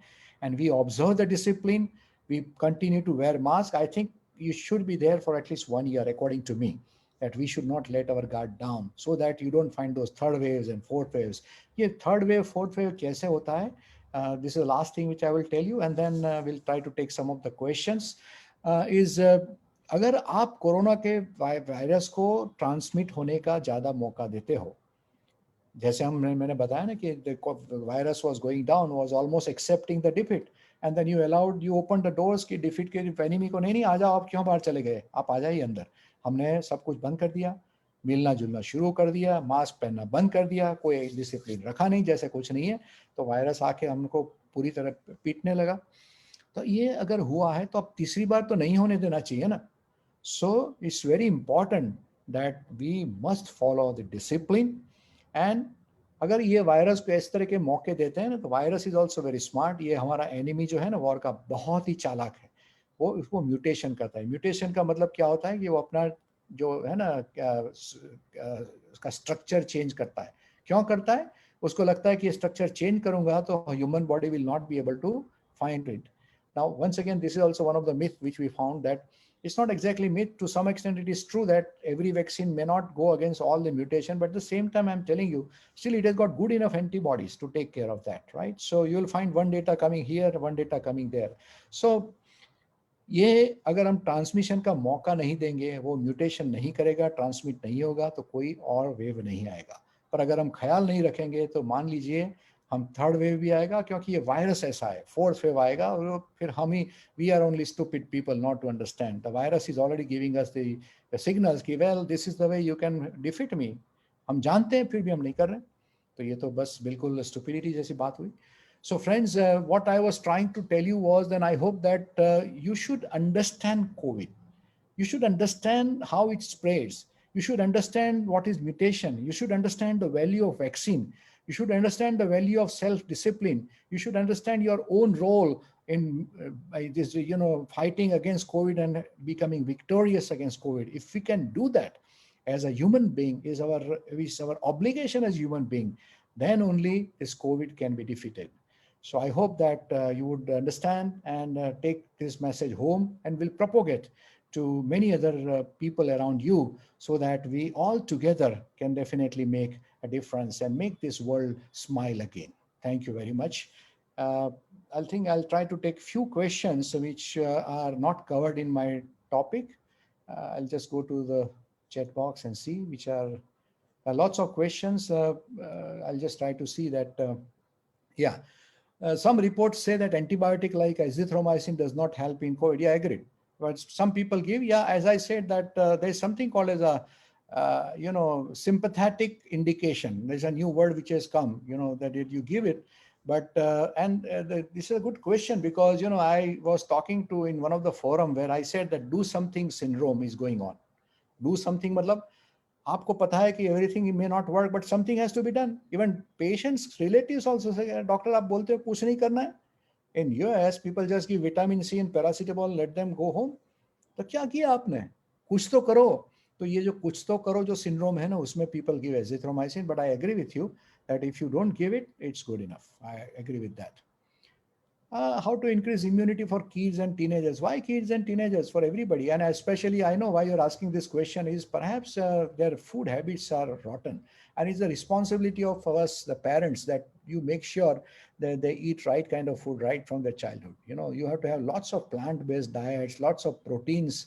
and we observe the discipline, we continue to wear mask. I think you should be there for at least 1 year, according to me, that we should not let our guard down, so that you don't find those third waves and fourth waves. ये third wave, fourth wave कैसे होता है? This is the last thing which I will tell you, and then we'll try to take some of the questions. अगर आप corona के virus को transmit होने का ज़्यादा मौका देते हो, जैसे मैंने बताया ना कि virus was going down, was almost accepting the defeat, and then you open the doors कि डिफीट के एनिमी को, नहीं नहीं आ जाओ, आप क्यों बाहर चले गए, आप आ जाइए अंदर। हमने सब कुछ बंद कर दिया, मिलना जुलना शुरू कर दिया, मास्क पहनना बंद कर दिया, कोई डिसिप्लिन रखा नहीं, जैसे कुछ नहीं है, तो वायरस आके हमको पूरी तरह पीटने लगा। तो ये अगर हुआ है तो अब तीसरी बार तो नहीं होने देना चाहिए ना। So it's very important that we must follow the discipline. And अगर ये वायरस को इस तरह के मौके देते हैं ना, तो virus is also very smart. ये हमारा एनिमी जो है ना वॉर का, बहुत ही चालाक है। वो उसको म्यूटेशन करता है। म्यूटेशन का मतलब क्या होता है कि वो अपना जो है ना उसका स्ट्रक्चर चेंज करता है। क्यों करता है? उसको लगता है कि स्ट्रक्चर चेंज करूंगा तो human body will not be able to find it. Now, once again, this is also one of the myths which we found, that it's not exactly myth. To some extent, it is true that every vaccine may not go against all the mutation, but at the same time, I'm telling you, still it has got good enough antibodies to take care of that, right? So you'll find one data coming here, one data coming there. So ये अगर हम transmission का मौका नहीं देंगे, वो mutation नहीं करेगा, ट्रांसमिट नहीं होगा, तो कोई और वेव नहीं आएगा। पर अगर हम ख्याल नहीं रखेंगे तो मान लीजिए हम थर्ड वेव भी आएगा, क्योंकि ये वायरस ऐसा है, फोर्थ वेव आएगा और फिर हम ही, we are only stupid people not to understand the virus is already giving us the signals कि well this is the way you can defeat me. हम जानते हैं फिर भी हम नहीं कर रहे। तो ये तो बस बिल्कुल स्टुपिडिटी जैसी बात हुई। So, friends, what I was trying to tell you was, then I hope that you should understand COVID. You should understand how it spreads. You should understand what is mutation. You should understand the value of vaccine. You should understand the value of self-discipline. You should understand your own role in by this, fighting against COVID and becoming victorious against COVID. If we can do that as a human being, is our obligation as human being, then only this COVID can be defeated. So I hope that you would understand and take this message home and will propagate to many other people around you, so that we all together can definitely make a difference and make this world smile again. Thank you very much. Uh, I think I'll try to take few questions which are not covered in my topic. I'll just go to the chat box and see which are lots of questions. I'll just try to see that. Yeah. Some reports say that antibiotic like azithromycin does not help in COVID. Yeah, I agree. But some people give, yeah, as I said, that there's something called as a, sympathetic indication. There's a new word which has come, that you give it. But, this is a good question, because, I was talking to in one of the forum where I said that do something syndrome is going on. Do something, matlab, आपको पता है कि everything may not work, but something has to be done. Even patients relatives also say, doctor आप बोलते हो कुछ नहीं करना है। In US people just give vitamin C and paracetamol, let them go home. तो क्या किया आपने? कुछ तो करो। तो ये जो कुछ तो करो जो सिंड्रोम है ना, उसमें people give azithromycin, but I agree with you that if you don't give it, it's good enough. I agree with that. How to increase immunity for kids and teenagers? Why kids and teenagers? For everybody, and especially I know why you're asking this question is perhaps their food habits are rotten, and it's the responsibility of us, the parents, that you make sure that they eat right kind of food right from their childhood. You have to have lots of plant-based diets, lots of proteins,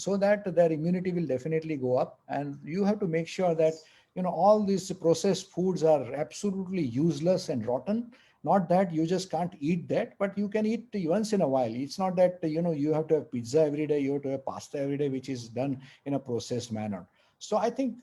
so that their immunity will definitely go up. And you have to make sure that all these processed foods are absolutely useless and rotten. Not that you just can't eat that, but you can eat once in a while. It's not that you have to have pizza every day, you have to have pasta every day, which is done in a processed manner. So I think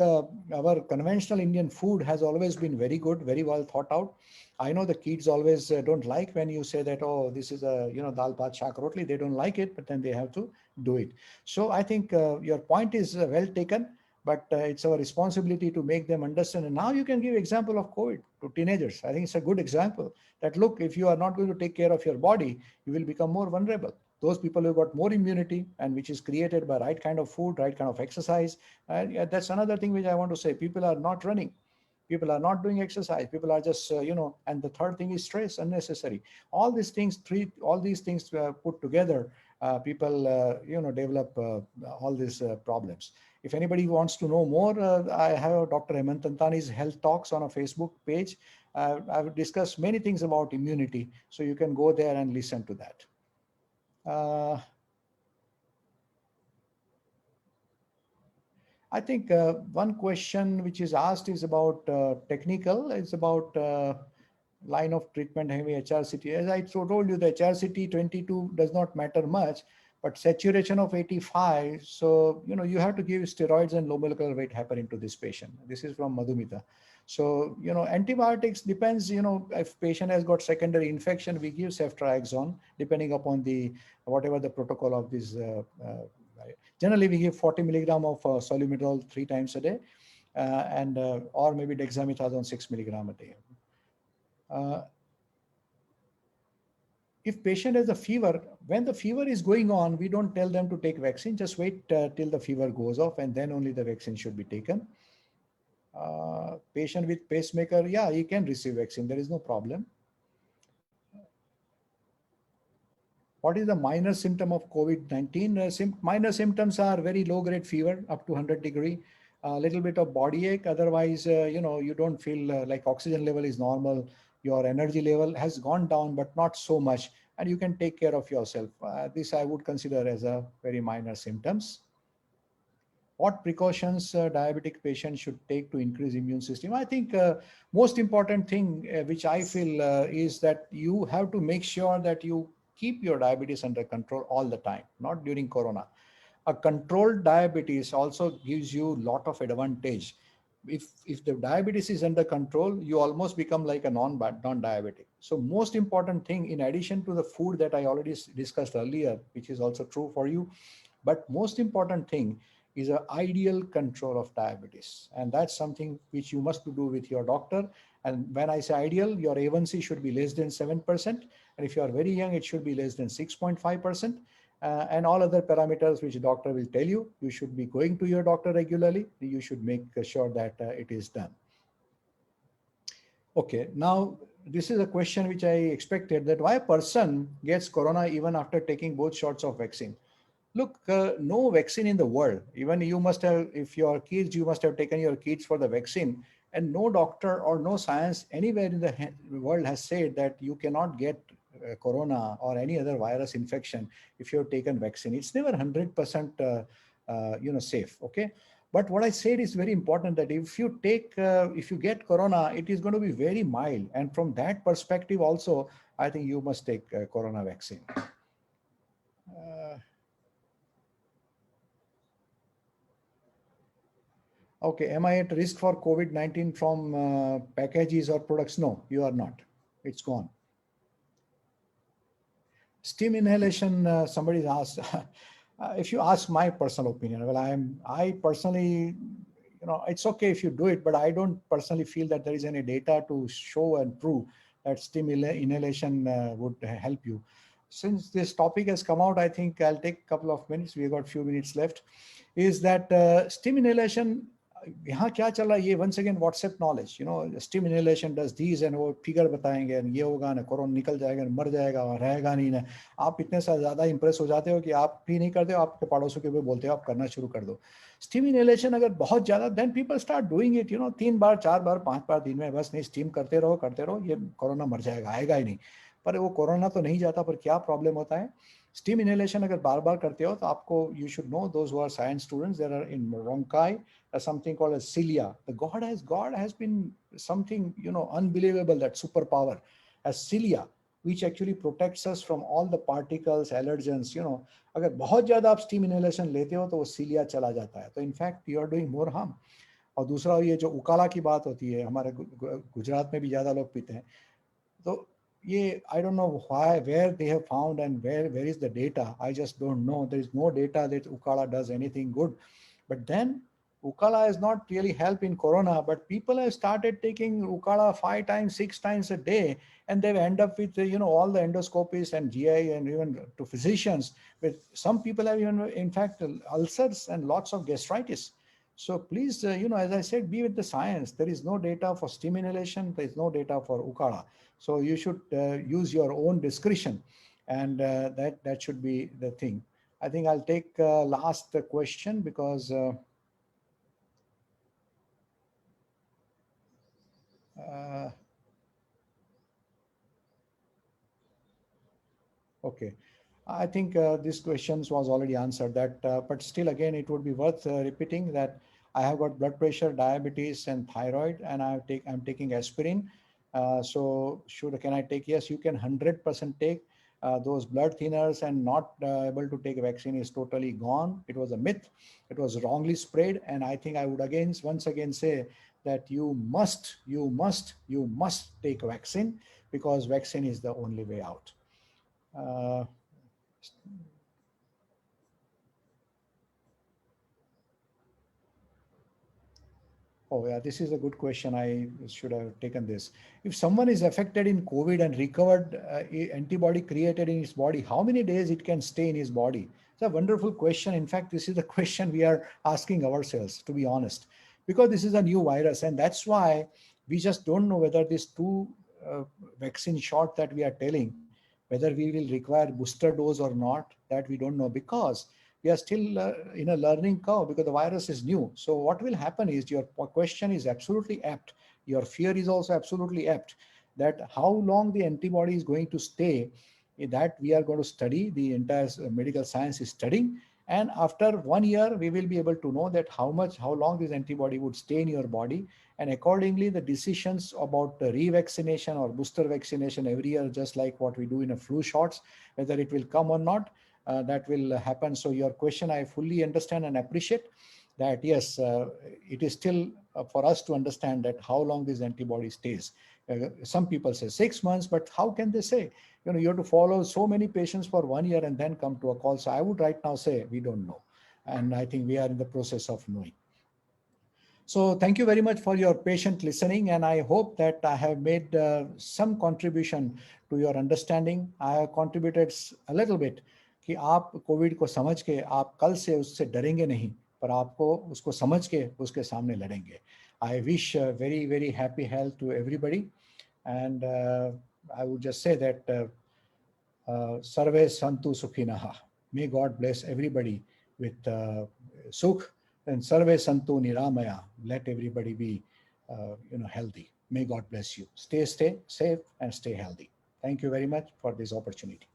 our conventional Indian food has always been very good, very well thought out. I know the kids always don't like when you say that, oh, this is a dal bhat shak rotli. They don't like it, but then they have to do it. So I think your point is well taken, but it's our responsibility to make them understand. And now you can give example of COVID to teenagers. I think it's a good example that, look, if you are not going to take care of your body, you will become more vulnerable. Those people who got more immunity, and which is created by right kind of food, right kind of exercise. That's another thing which I want to say. People are not running. People are not doing exercise. People are just, and the third thing is stress, unnecessary. All these things put together, people, develop all these problems. If anybody wants to know more, I have Dr. Hemant Antani's Health Talks on a Facebook page. I've discussed many things about immunity, so you can go there and listen to that. I think one question which is asked is about technical. It's about line of treatment having HRCT. As I told you, the HRCT 22 does not matter much, but saturation of 85. So, you have to give steroids and low molecular weight heparin to this patient. This is from Madhumita. So, antibiotics depends, if patient has got secondary infection, we give ceftriaxone depending upon the, whatever the protocol of this. Generally, we give 40 milligram of solumedrol 3 times a day, and or maybe dexamethasone 6 milligram a day. Uh, if patient has a fever, when the fever is going on, we don't tell them to take vaccine. Just wait till the fever goes off, and then only the vaccine should be taken. Patient with pacemaker, yeah, he can receive vaccine. There is no problem. What is the minor symptom of COVID-19? Minor symptoms are very low grade fever up to 100 degree, a little bit of body ache. Otherwise, you don't feel like oxygen level is normal. Your energy level has gone down, but not so much. And you can take care of yourself. This I would consider as a very minor symptoms. What precautions diabetic patients should take to increase immune system? I think most important thing which I feel is that you have to make sure that you keep your diabetes under control all the time, not during corona. A controlled diabetes also gives you a lot of advantage. If the diabetes is under control, you almost become like a non-diabetic. So most important thing, in addition to the food that I already discussed earlier, which is also true for you, but most important thing is an ideal control of diabetes. And that's something which you must do with your doctor. And when I say ideal, your A1C should be less than 7%. And if you are very young, it should be less than 6.5%. And all other parameters which doctor will tell you, you should be going to your doctor regularly. You should make sure that it is done. Okay, now this is a question which I expected, that why a person gets corona even after taking both shots of vaccine. Look, no vaccine in the world. Even you must have, if your kids, you must have taken your kids for the vaccine, and no doctor or no science anywhere in the world has said that you cannot get corona or any other virus infection if you have taken vaccine. It's never 100% safe. Okay. But what I said is very important, that if you get corona, it is going to be very mild. And from that perspective also, I think you must take corona vaccine. Okay, am I at risk for COVID-19 from packages or products? No, you are not. It's gone. Steam inhalation, somebody's asked. If you ask my personal opinion, well, I personally, it's okay if you do it, but I don't personally feel that there is any data to show and prove that steam inhalation would help you. Since this topic has come out, I think I'll take a couple of minutes. We've got a few minutes left. Is that steam inhalation? यहाँ क्या चल रहा है ये once again WhatsApp knowledge, steam inhalation does these and वो figure बताएंगे, ये होगा ना, कोरोना निकल जाएगा, मर जाएगा, रहेगा नहीं ना. आप इतने से ज़्यादा इम्प्रेस हो जाते हो कि आप भी नहीं करते हो, आपके पड़ोसों के भी बोलते हो आप करना शुरू कर दो. स्टीम इनहेलेशन अगर बहुत ज़्यादा, then people start doing it, 3 बार 4 बार 5 बार दिन में, बस नहीं, स्टीम करते रहो, ये कोरोना मर जाएगा, आएगा ही नहीं. पर वो कोरोना तो नहीं जाता, पर क्या प्रॉब्लम होता है, स्टीम इनहेलेशन अगर बार बार करते हो तो आपको, you should know, those who are science students, there are in bronchi something called as cilia. God has been something, unbelievable, that superpower as cilia, which actually protects us from all the particles, allergens. अगर बहुत ज़्यादा आप steam inhalation लेते हो तो वो cilia चला जाता है, तो in fact you are doing more harm. और दूसरा ये जो उकाला की बात होती है, हमारे गुजरात में भी ज़्यादा लोग पीते हैं, तो ये, I don't know where they have found and where is the data. I just don't know. There is no data that ukala does anything good. But then Ukala has not really helped in corona, but people have started taking Ukala 5 times, 6 times a day, and they end up with, all the endoscopists and GI and even to physicians. But some people have even, in fact, ulcers and lots of gastritis. So please, as I said, be with the science. There is no data for steam inhalation. There is no data for Ukala. So you should use your own discretion, and that should be the thing. I think I'll take last question because okay. I think this questions was already answered that, but still again, it would be worth repeating that I have got blood pressure, diabetes, and thyroid, and I'm taking aspirin. So can I take? Yes, you can 100% take those blood thinners, and not able to take vaccine is totally gone. It was a myth. It was wrongly spread, and I think I would once again say that you must take vaccine, because vaccine is the only way out. Uh, Oh, yeah, this is a good question. I should have taken this. If someone is affected in COVID and recovered antibody created in his body, how many days it can stay in his body? It's a wonderful question. In fact, this is the question we are asking ourselves, to be honest, because this is a new virus. And that's why we just don't know whether these two uh, vaccine shot that we are telling, whether we will require booster dose or not, that we don't know, because we are still in a learning curve, because the virus is new. So what will happen is, your question is absolutely apt. Your fear is also absolutely apt, that how long the antibody is going to stay, that we are going to study. The entire medical science is studying. And after 1 year, we will be able to know that how long this antibody would stay in your body. And accordingly, the decisions about revaccination or booster vaccination every year, just like what we do in a flu shots, whether it will come or not, that will happen. So your question, I fully understand and appreciate that. Yes, it is still for us to understand that how long this antibody stays. Some people say 6 months, but how can they say? You have to follow so many patients for 1 year and then come to a call. So I would right now say we don't know. And I think we are in the process of knowing. So thank you very much for your patient listening, and I hope that I have made some contribution to your understanding. I have contributed a little bit कि आप Covid को समझ के आप कल से उससे डरेंगे नहीं, पर आपको उसको समझ के उसके सामने लड़ेंगे. I wish very, very happy health to everybody, and I would just say that Sarve Santu Sukhinaha. May God bless everybody with Sukh, and Sarve Santu Niramaya. Let everybody be, healthy. May God bless you. Stay safe and stay healthy. Thank you very much for this opportunity.